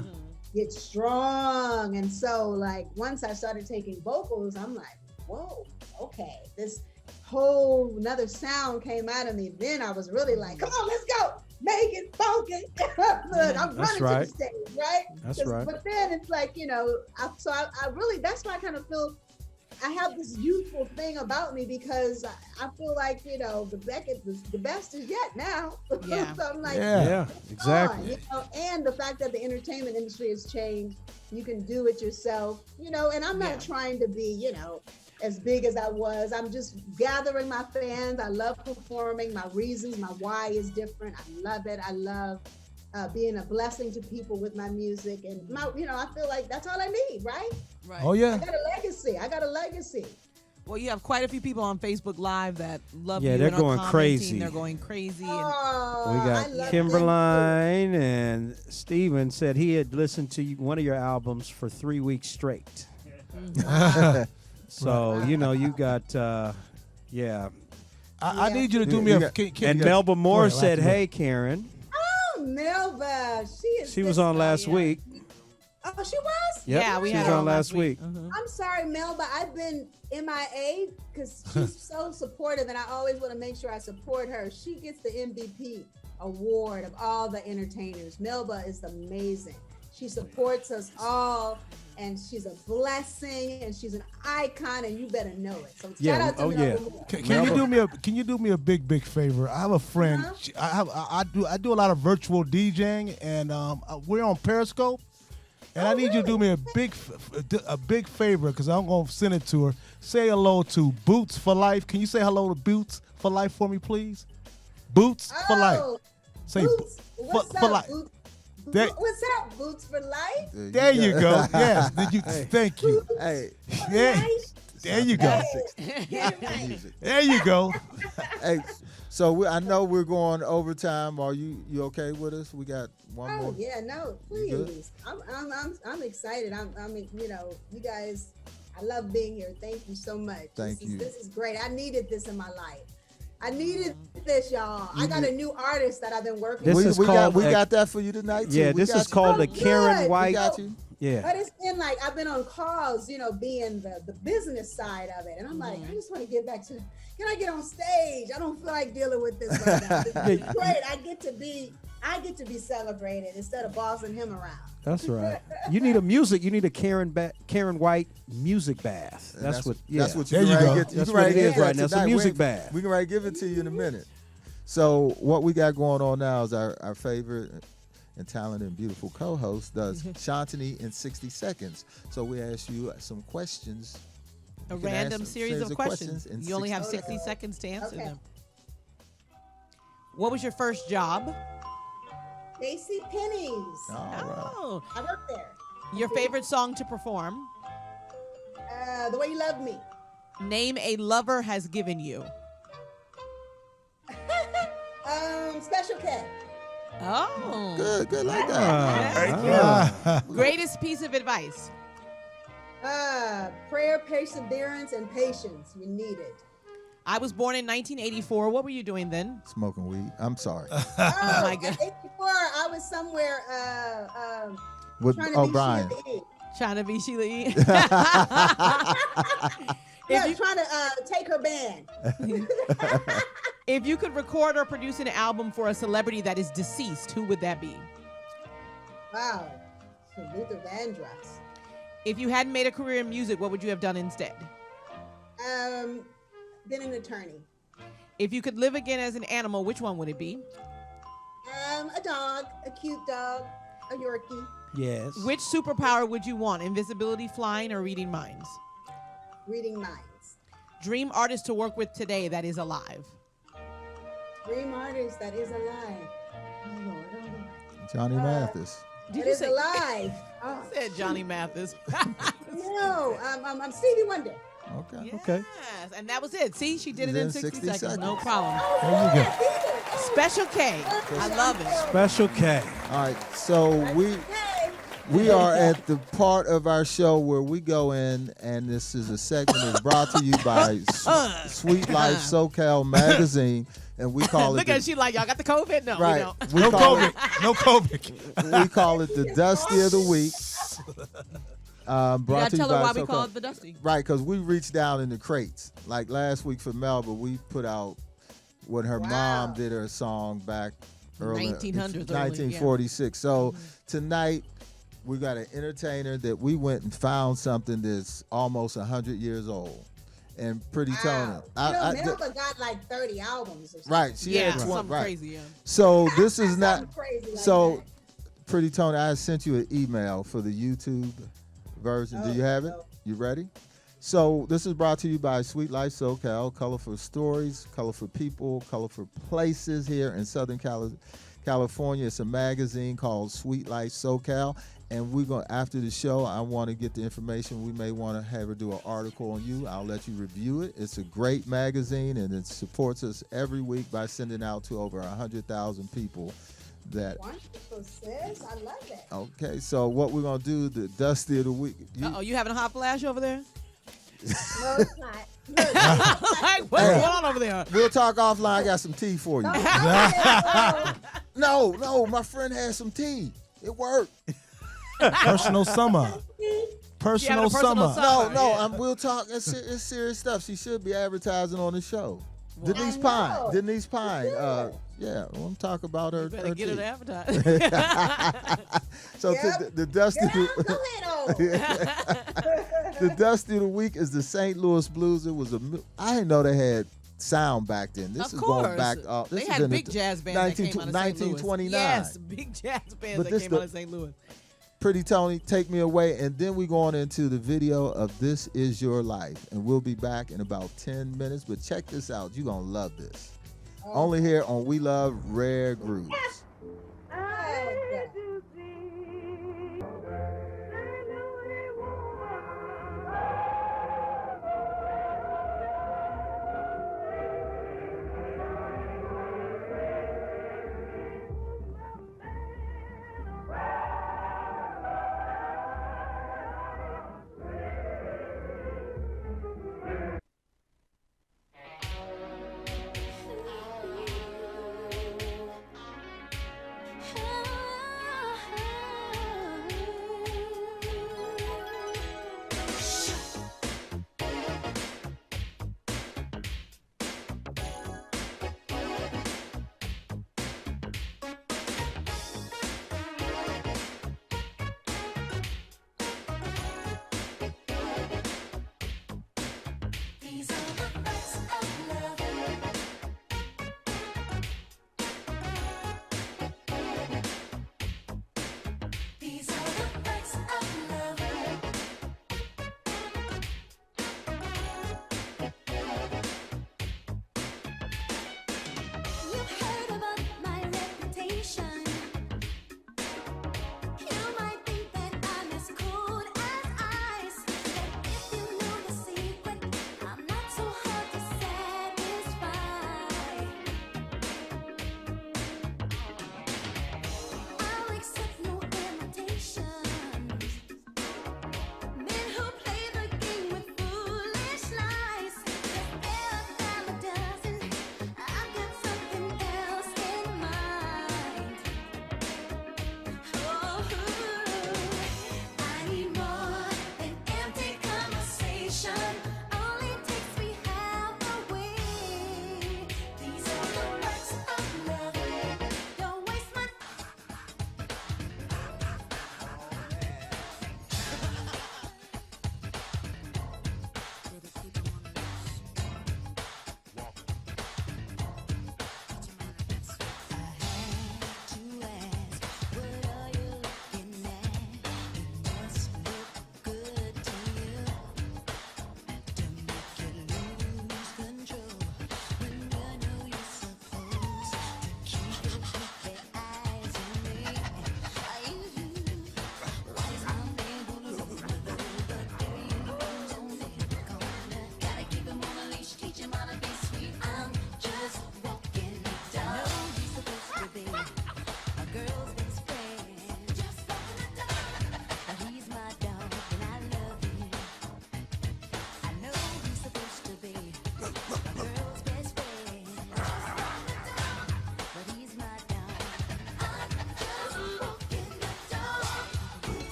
Get strong. And so like once I started taking vocals, I'm like, whoa, okay. This whole another sound came out of me. Then I was really like, come on, let's go. Make it funky. Look, I'm running to the stage, right? That's right. But then it's like, I really, that's why I kind of feel I have this youthful thing about me because I feel like, the best is yet now. Yeah. So I'm like, Yeah, exactly. And the fact that the entertainment industry has changed, you can do it yourself, and I'm not trying to be, as big as I was. I'm just gathering my fans. I love performing. My reasons, my why is different. I love it. I love being a blessing to people with my music. And I feel like that's all I need, right? Right. Oh, yeah. I got a legacy. Well, you have quite a few people on Facebook Live that love you. Yeah, they're and are going commenting. crazy. They're going crazy. We I got love Kimberline and Steven said he had listened to one of your albums for 3 weeks straight. So, you got, I need you to do me a... And Melba Moore said, hey, Karen. Oh, Melba. She was on last week. Oh, she was? Yep, Yeah, we she had was her on last week. I'm sorry, Melba. I've been MIA because she's so supportive, and I always want to make sure I support her. She gets the MVP award of all the entertainers. Melba is amazing. She supports us all. and she's a blessing, and she's an icon, and you better know it. So Yeah, shout out to oh, yeah. Melba Moore. Can you do me a big favor? I have a friend. I do a lot of virtual DJing, and we're on Periscope. And I need you to do me a big favor, because I'm gonna send it to her. Say hello to Boots for Life. Can you say hello to Boots for Life for me, please? Boots for Life. Say Boots. What's for up, life. Boots? There- What's up, Boots for Life? There you go. Yes. Did you? Thank you. Hey, Yeah. There you go. There you go. hey. So I know we're going overtime. Are you okay with us? We got one Oh more. yeah, no, You good? please. I'm excited. You know, you guys. I love being here. Thank you so much. Thank you. This is great. I needed this in my life. I needed this, y'all. I got a new artist that I've been working This with. is we called got that for you tonight too. Yeah, We this got is you. called the Oh, Karyn good. White. We got you. Yeah. But it's been like I've been on calls, you know, being the business side of it, and I'm like, I just want to get back to. Can I get on stage? I don't feel like dealing with this right now. This is great. I get to be celebrated instead of bossing him around. That's right. You need a Karyn White music bath. That's what. Yeah. That's what There you you can go. get. That's can what it get is that right now. It's a tonight. music We- bath. We can give it to you in a minute. So what we got going on now is our favorite and talented and beautiful co-host does Shantini in 60 seconds. So we ask you some questions. A You can random ask series of questions. in You only have 60 60 seconds to answer Okay. them. What was your first job? JC Penney's. All right. Oh. I worked there. Your favorite song to perform? The Way You Love Me. Name a lover has given you. Special K. Oh. Good like that. Yeah. Greatest piece of advice. Prayer, perseverance, and patience. You need it. I was born in 1984. What were you doing then? Smoking weed. I'm sorry. Oh my God. at 84, I was somewhere With trying to O'Brien. be Sheila E. Trying to be Sheila E. Yeah, trying to take her band. If you could record or produce an album for a celebrity that is deceased, who would that be? Wow. So Luther Vandross. If you hadn't made a career in music, what would you have done instead? Been an attorney. If you could live again as an animal, which one would it be? A dog, a cute dog, a Yorkie. Yes. Which superpower would you want? Invisibility, flying, or reading minds? Reading minds. Dream artist to work with today that is alive. Dream artist that is alive. Oh, Lord, oh, Lord. Johnny Mathis. Did That you is say alive? Oh, said Johnny Mathis? no, I'm Stevie Wonder. Okay. Yes, Okay. and that was it. See, she did it It's in 60 seconds. seconds. No problem. There you go. Special K. I love it. Special K. All right. So we are at the part of our show where we go in, and this is a segment that's brought to you by Sweet Life SoCal magazine, and we call it Look at she like, y'all got the COVID? No, right. we don't. We No call COVID. No COVID. we call it the Dusty of the Week. You Brought gotta to you tell her by why we SoCal. call it the Dusty. Right, because we reached down in the crates. Like last week for Melba, we put out when her mom did her song back early 1900s, 1946. So tonight we got an entertainer that we went and found something that's almost 100 years old. And Pretty Tony. Melba got like 30 albums or something. Right, she had 20, something right. crazy, yeah. So this is not Something crazy like so that. Pretty Tony, I sent you an email for the YouTube version. Do you have it? You ready? So this is brought to you by Sweet Life SoCal, colorful stories, colorful people, colorful places here in Southern California. It's a magazine called Sweet Life SoCal. And we're going after the show, I want to get the information. We may want to have her do an article on you. I'll let you review it. It's a great magazine, and it supports us every week by sending out to over 100,000 people. That Wonderful, sis. I love it. okay. So what we're gonna do? The Dusty of the Week. Uh-oh, you having a hot flash over there? No, it's not. Like, what's Hey. going on over there? We'll talk offline. I got some tea for you. No, my friend had some tea. It worked. Personal summer. Personal summer. No, we'll talk. It's serious stuff. She should be advertising on the show. Denise Pine. Yeah, I'm talking about her. Better her get it teeth. advertised. So Yep. the Dusty. Girl, go ahead The Dusty of the week is the St. Louis Blues. It was I didn't know they had sound back then. This Of is course. going back. This They is had in big the jazz bands that came out of St. Louis. 1929. Yes, big jazz bands But that this came the- out of St. Louis. Pretty Tony, take me away, and then we going into the video of This Is Your Life, and we'll be back in about 10 minutes. But check this out, you're gonna love this. Only here on We Love Rare Grooves.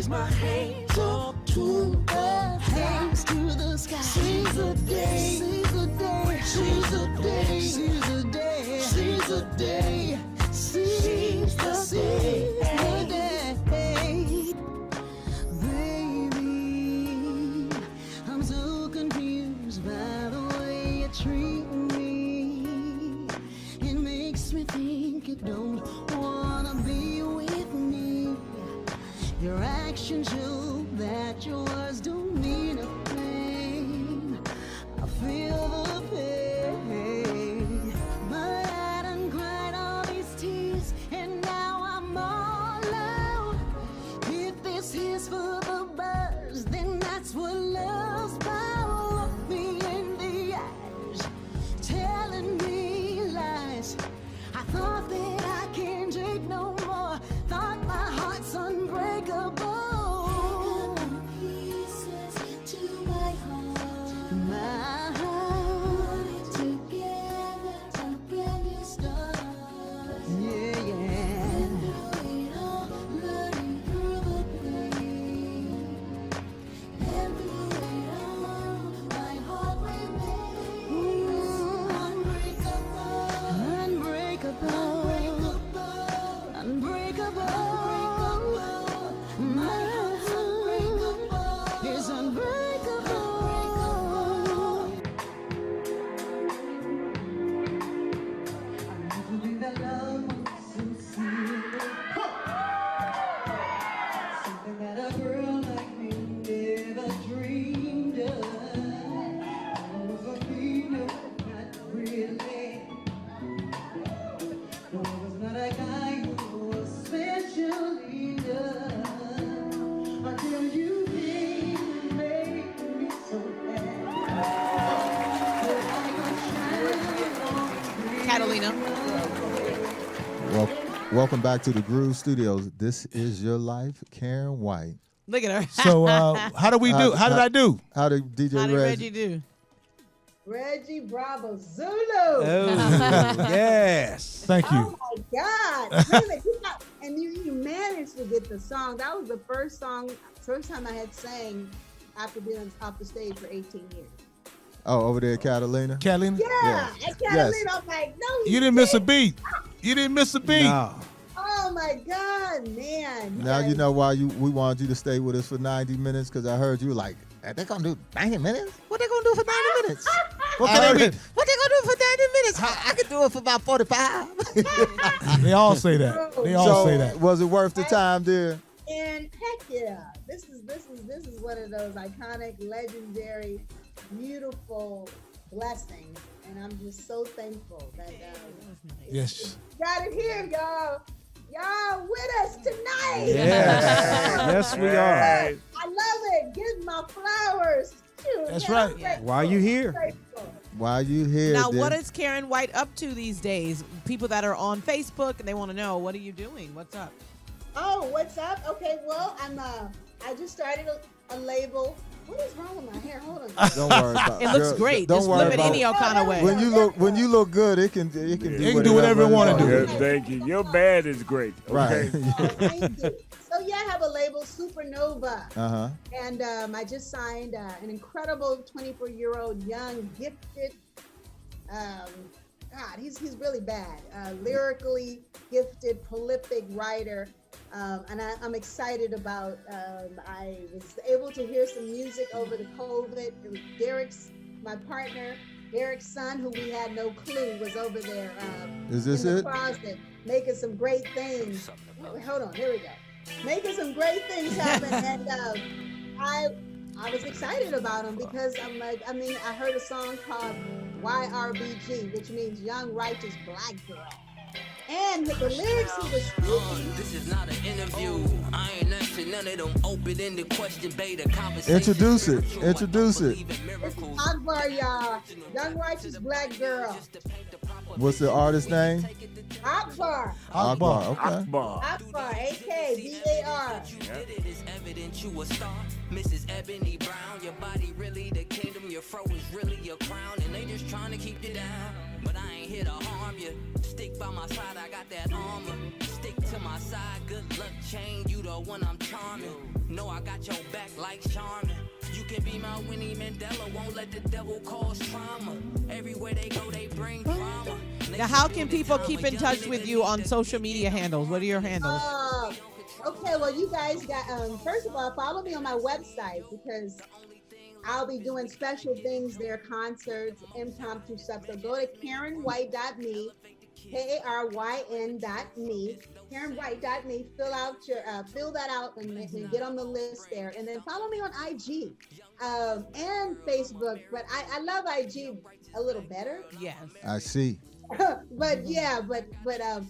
raise my hands up to the hands to the sky. Seize the day, seize the day, seize the day, seize the day, seize the day, seize the day. Baby, I'm so confused by the way you treat me. It makes me think you don't wanna be with me. Your actions show that your words don't mean a thing. I feel the pain. But I done cried all these tears, and now I'm all alone. If this is for the birds, then that's what love's about. Look me in the eyes, telling me lies. I thought that I can't take no more. Thought my heart's unbreakable. Pieces to my heart. My heart together, a brand new start. Yeah, yeah. Learning through the pain. And through it all, my heart remains unbreakable. Unbreakable. Unbreakable. My heart's unbreakable. It's unbreakable. I believe that love was sincere. Something that a girl like me never dreamed of. I was a feeling, not really. No, I was not a guy who was specially done until you came and made me so bad. Catalina. Well, welcome back to the Groove Studios. This is your life, Karyn White. Look at her. So how do we do? How did I do? How did DJ How did Reggie? Reggie do? Reggie Bravo Zulu. Oh, yes. Thank you. Oh my God. Really, and you managed to get the song. That was the first time I had sang after being off the stage for 18 years. Oh, over there, Catalina. Catalina? Yeah. At Catalina, I'm like, no, You didn't miss a beat. You didn't miss a beat. No. Oh my God, man. Now you know why we wanted you to stay with us for 90 minutes, because I heard you were like, are they gonna do 90 minutes? What they gonna do for 90 minutes? What can they be? What they gonna do for 90 minutes? I could do it for about 45. They all say that. They all say that. Was it worth the time, dear? And heck yeah, this is one of those iconic, legendary, beautiful blessings, and I'm just so thankful that Yes. got it here, y'all. Y'all with us tonight. Yes. Yes, we are. I love it. Give my flowers. Shoot, That's man, right. I'm grateful. Why you here? Grateful. Why you here? Now, dear? what is Karyn White up to these days? People that are on Facebook and they want to know, what are you doing? What's up? Oh, what's up? Okay, well, I just started a label. What is wrong with my hair? Hold on. Don't worry about it. It looks great. Just flip it any old kind of way. When you look good, it can do whatever it want to do. Yeah, thank you. Your bad is great. Okay. Right. Thank you. So yeah, I have a label, Supernova. Uh-huh. And I just signed an incredible 24-year-old young, gifted, God, he's really bad, lyrically gifted, prolific writer. And I'm excited about, I was able to hear some music over the COVID. It was my partner, Derek's son, who we had no clue was over there Is this in the it? closet, making some great things. Hold on, here we go. Making some great things happen. And I was excited about him because I heard a song called YRBG, which means Young Righteous Black Girl. And the lyrics he was speaking. This is not an interview. I ain't answering none of them open-ended question beta conversations. Introduce it. It's Akbar, y'all. Young Righteous Black Girl. What's the artist name? Akbar. Akbar. Okay. Akbar, A-K-B-A-R. It is evident you a star, Mrs. Ebony Brown. Your body really the kingdom, your fro is really your crown, and they just trying to keep you down. But I ain't here to harm you. Stick by my side, I got that armor. Stick to to my side, good luck chain, you the one I'm charming. No, I got your back like Charmin. You can be my Winnie Mandela, won't let the devil cause trauma. Everywhere they go, they bring drama. Now, how can people keep in touch with you on social media handles? What are your handles? Okay, well, you guys got, first of all, follow me on my website because I'll be doing special things there, concerts, impromptu stuff. So go to KarynWhite.me, KARYN.me, KarynWhite.me. Fill that out and get on the list there. And then follow me on IG and Facebook. But I love IG a little better. Yes. I see. but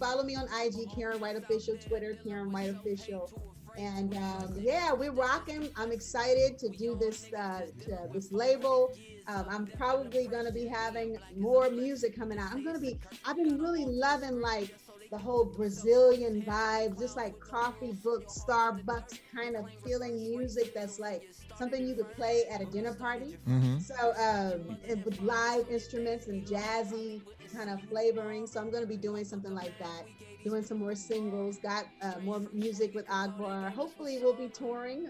follow me on IG, Karyn White Official, Twitter, Karyn White Official. And we're rocking. I'm excited to do this this label. I'm probably gonna be having more music coming out. I've been really loving like the whole Brazilian vibe, just like coffee book, Starbucks kind of feeling music that's like something you could play at a dinner party. Mm-hmm. So with live instruments and jazzy kind of flavoring. So I'm going to be doing something like that, doing some more singles, got more music with Agbar. Hopefully we'll be touring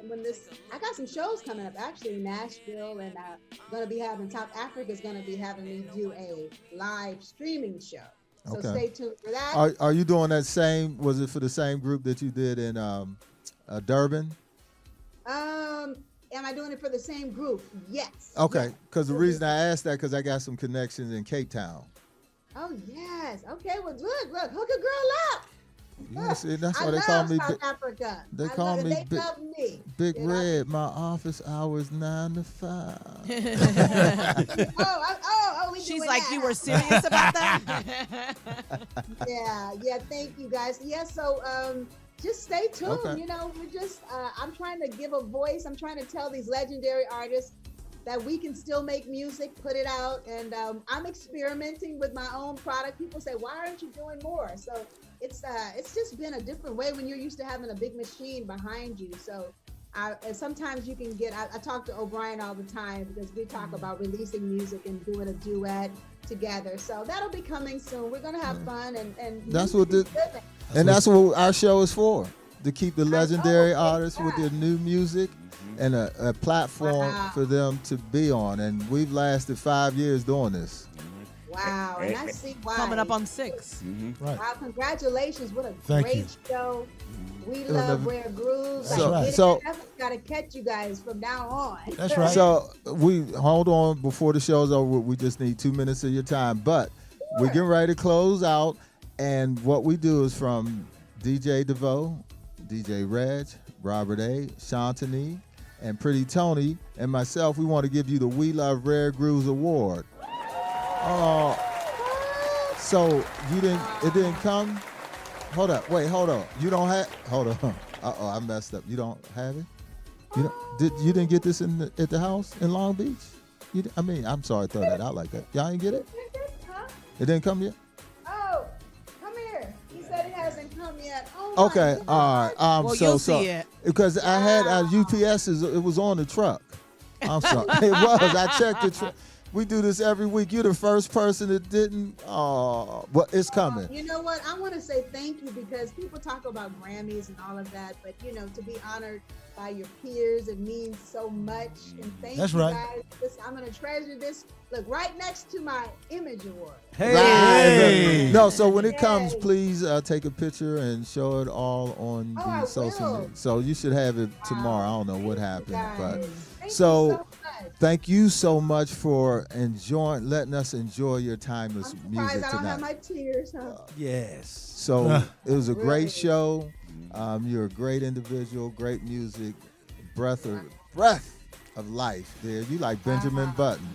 I got some shows coming up actually in Nashville, and going to be having South Africa's going to be having me do a live streaming show. So stay tuned for that. Are you doing that same, was it for the same group that you did in Durban? Am I doing it for the same group? Yes. Okay, because the reason I asked that, because I got some connections in Cape Town. Oh, yes. Okay, well, look, hook a girl up. Yeah, see, that's why I they call love me. South Africa. They call me They love me. Big Red. My office hours 9 to 5. She's like, you were serious about that? Yeah. Thank you, guys. Yeah. So, just stay tuned. Okay. You know, I'm trying to give a voice. I'm trying to tell these legendary artists that we can still make music, put it out, and I'm experimenting with my own product. People say, why aren't you doing more? So it's just been a different way when you're used to having a big machine behind you. So sometimes you can I talk to O'Brien all the time because we talk about releasing music and doing a duet together. So that'll be coming soon. We're gonna have fun and that's what that's what our show is for, to keep the legendary artists with their new music and a platform for them to be on. And we've lasted 5 years doing this. Wow, and I see why. Coming up on 6. Mm-hmm. Right. Wow, congratulations. What a Thank great you. show. We love Rare Grooves. So got to catch you guys from now on. That's right. So we hold on before the show's over. We just need 2 minutes of your time, but we're getting ready to close out. And what we do is from DJ DeVoe, DJ Reg, Robert A, Shantani, and Pretty Tony, and myself, we want to give you the We Love Rare Grooves Award. So it didn't come? Hold up, hold on. You don't have, hold on. I messed up. You don't have it? You didn't get this at the house in Long Beach? I'm sorry to throw that out like that. Y'all ain't get it? It didn't come yet? Oh, come here. He said it hasn't come yet. Oh, Okay, all right. Well, you'll see it. Because I had UPS's, it was on the truck. I'm sorry. It was. I checked the truck. We do this every week. You're the first person that didn't. Oh, well, it's coming. You know what? I want to say thank you because people talk about Grammys and all of that, but to be honored by your peers, it means so much. And thank you guys. I'm going to treasure this. Look, right next to my Image Award. Hey! No, so when it comes, please take a picture and show it all on the social media. So you should have it tomorrow. I don't know what happened, but thank you so much for letting us enjoy your timeless music tonight. I don't have my tears, huh? Yes. So it was a great show. You're a great individual, great music, breath of life. There, you like Benjamin Button.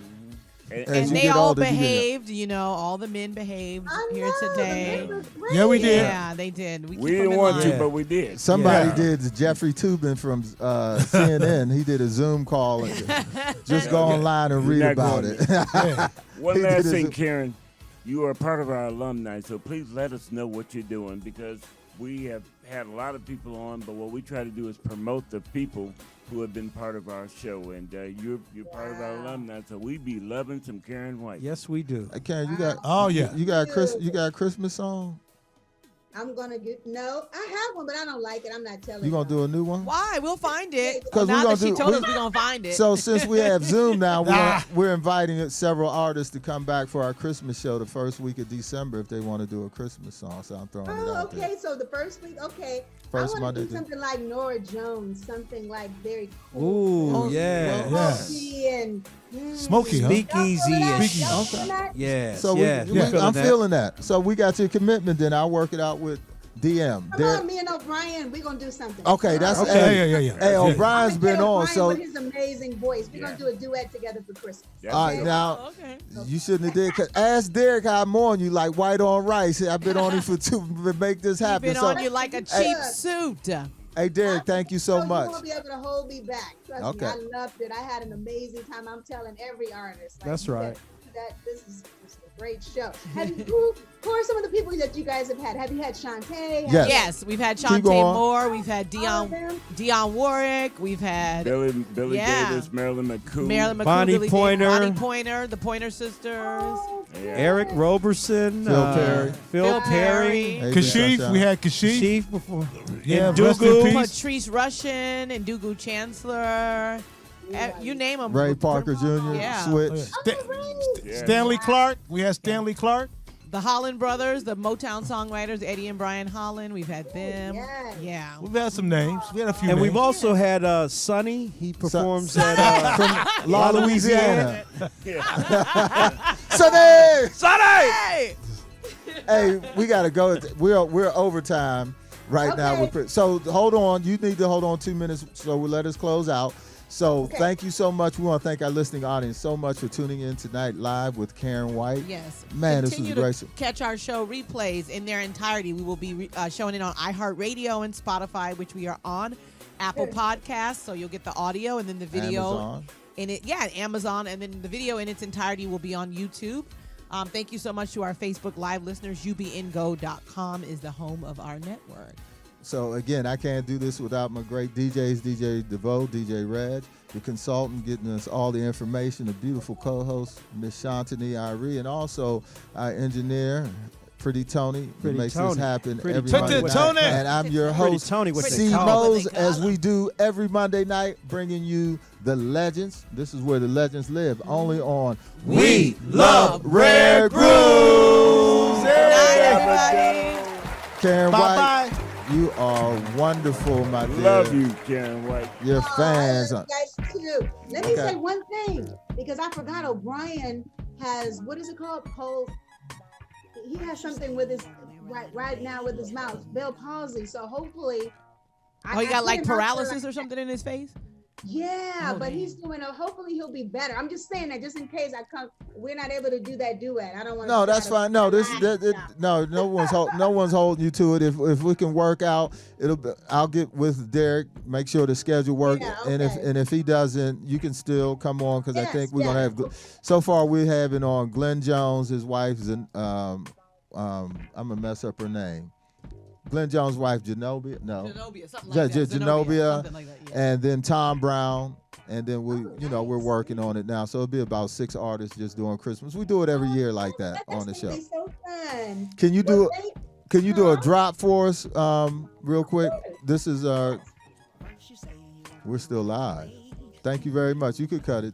And they all behaved, all the men behaved here today. Yeah, we did. Yeah, they did. We didn't want to, but we did. Somebody did. Jeffrey Toobin from CNN. He did a Zoom call. And just go online and read about it. One last thing, Karyn. You are part of our alumni, so please let us know what you're doing because we have had a lot of people on, but what we try to do is promote the people who have been part of our show, and you're part of our alumni, so we be loving some Karyn White. Yes, we do. Karyn, you got you got a Christmas song? I'm gonna get no. I have one, but I don't like it. I'm not telling You gonna do a new one? Why? We'll find it. 'Cause now we gonna that she do- told we- us we're gonna find it. So since we have Zoom now, we're inviting several artists to come back for our Christmas show the first week of December if they want to do a Christmas song. So I'm throwing it Oh, out there. okay. So the first week, okay. First I want Monday to do through- something like Nora Jones, something like very Ooh, cool. yeah. Smoky and Smoky, huh? Speakeasy and Y'all feeling that? yes, So yes. I'm feeling that. So we got your commitment. Then I'll work it out with DM. Come on, me and O'Brien, we're gonna do something. Okay, that's Okay. Hey, Yeah. Hey, O'Brien's I'm been gonna get on. O'Brien So with his amazing voice, we're gonna do a duet together for Christmas. all right, now okay. you shouldn't have did. 'Cause ask Derek how I'm on you like white on rice. I've been on him for two to make this happen. Been So on you like a cheap suit. hey, Derek, thank you so You much. won't be able to hold me back. Trust Okay. me, I loved it. I had an amazing time. I'm telling every artist. That's you right. That this is a great show. Who are some of the people that you guys have had? Have you had Shantae? Yes, we've had Keep Shantae going. Moore. We've had Dionne Warwick. We've had Billy Yeah. Davis, Marilyn McCoo. Marilyn McCoo, Bonnie Billy Davis, Pointer. Bonnie Pointer, the Pointer Sisters. Eric Roberson, Phil Perry. Phil Perry, Hey, Kashif, Sunshine. we had Kashif. Chief before, Yeah, and rest in Dugu. peace. Patrice Rushen and Dugu Chancellor. You name them. Ray Parker Jr. Yeah. Switch. Stanley Clark. We had Stanley Clark. The Holland brothers, the Motown songwriters, Eddie and Brian Holland. We've had them. Yes. Yeah. We've had some names. We had a few And names. we've also had Sonny. He performs Son- at from La Louisiana. Sonny! Sonny! Hey, we gotta go. We're overtime right now. So hold on. You need to hold on 2 minutes. So we'll let us close out. So thank you so much. We want to thank our listening audience so much for tuning in tonight live with Karyn White. Yes. Man, this was Continue great. to catch our show replays in their entirety. We will be showing it on iHeartRadio and Spotify, which we are on. Apple Podcasts, so you'll get the audio and then the video. Amazon. In it, yeah, Amazon, and then the video in its entirety will be on YouTube. Thank you so much to our Facebook Live listeners. ubngo.com is the home of our network. So again, I can't do this without my great DJs, DJ DeVoe, DJ Reg, the consultant getting us all the information, the beautiful co-host, Miss Shantani Irie, and also our engineer, Pretty Tony, who makes this happen every Monday night. Tony. And I'm your host, Tony, what they C. call Mose, as we do every Monday night, bringing you the legends. This is where the legends live, only on We Love Rare Grooves. Good night, everybody. Karyn White. Bye-bye. You are wonderful, my dear. Love you, Karyn White. Your fans. I love you guys too. Let me Okay. say one thing because I forgot O'Brien has what is it called? He has something with his right now with his mouth, Bell palsy. So hopefully, Oh, he got like put him out there paralysis or something in his face? Yeah, Oh, but damn. he's doing. Hopefully, he'll be better. I'm just saying that just in case we're not able to do that duet. I don't want. No, that's fine. No, no one's holding you to it. If we can work out, I'll get with Derek, make sure the schedule works, and if he doesn't, you can still come on because I think we're gonna have. So far, we're having on Glenn Jones, his wife, and I'm gonna mess up her name. Glenn Jones' wife, Zenobia. No, Zenobia, something like that. Zenobia, something like that, yeah. and then Tom Brown, and then we're working on it now. So it'll be about 6 artists just doing Christmas. We do it every year like that on the show. It's so fun. Can you do a drop for us, real quick? This is we're still live. Thank you very much. You could cut it.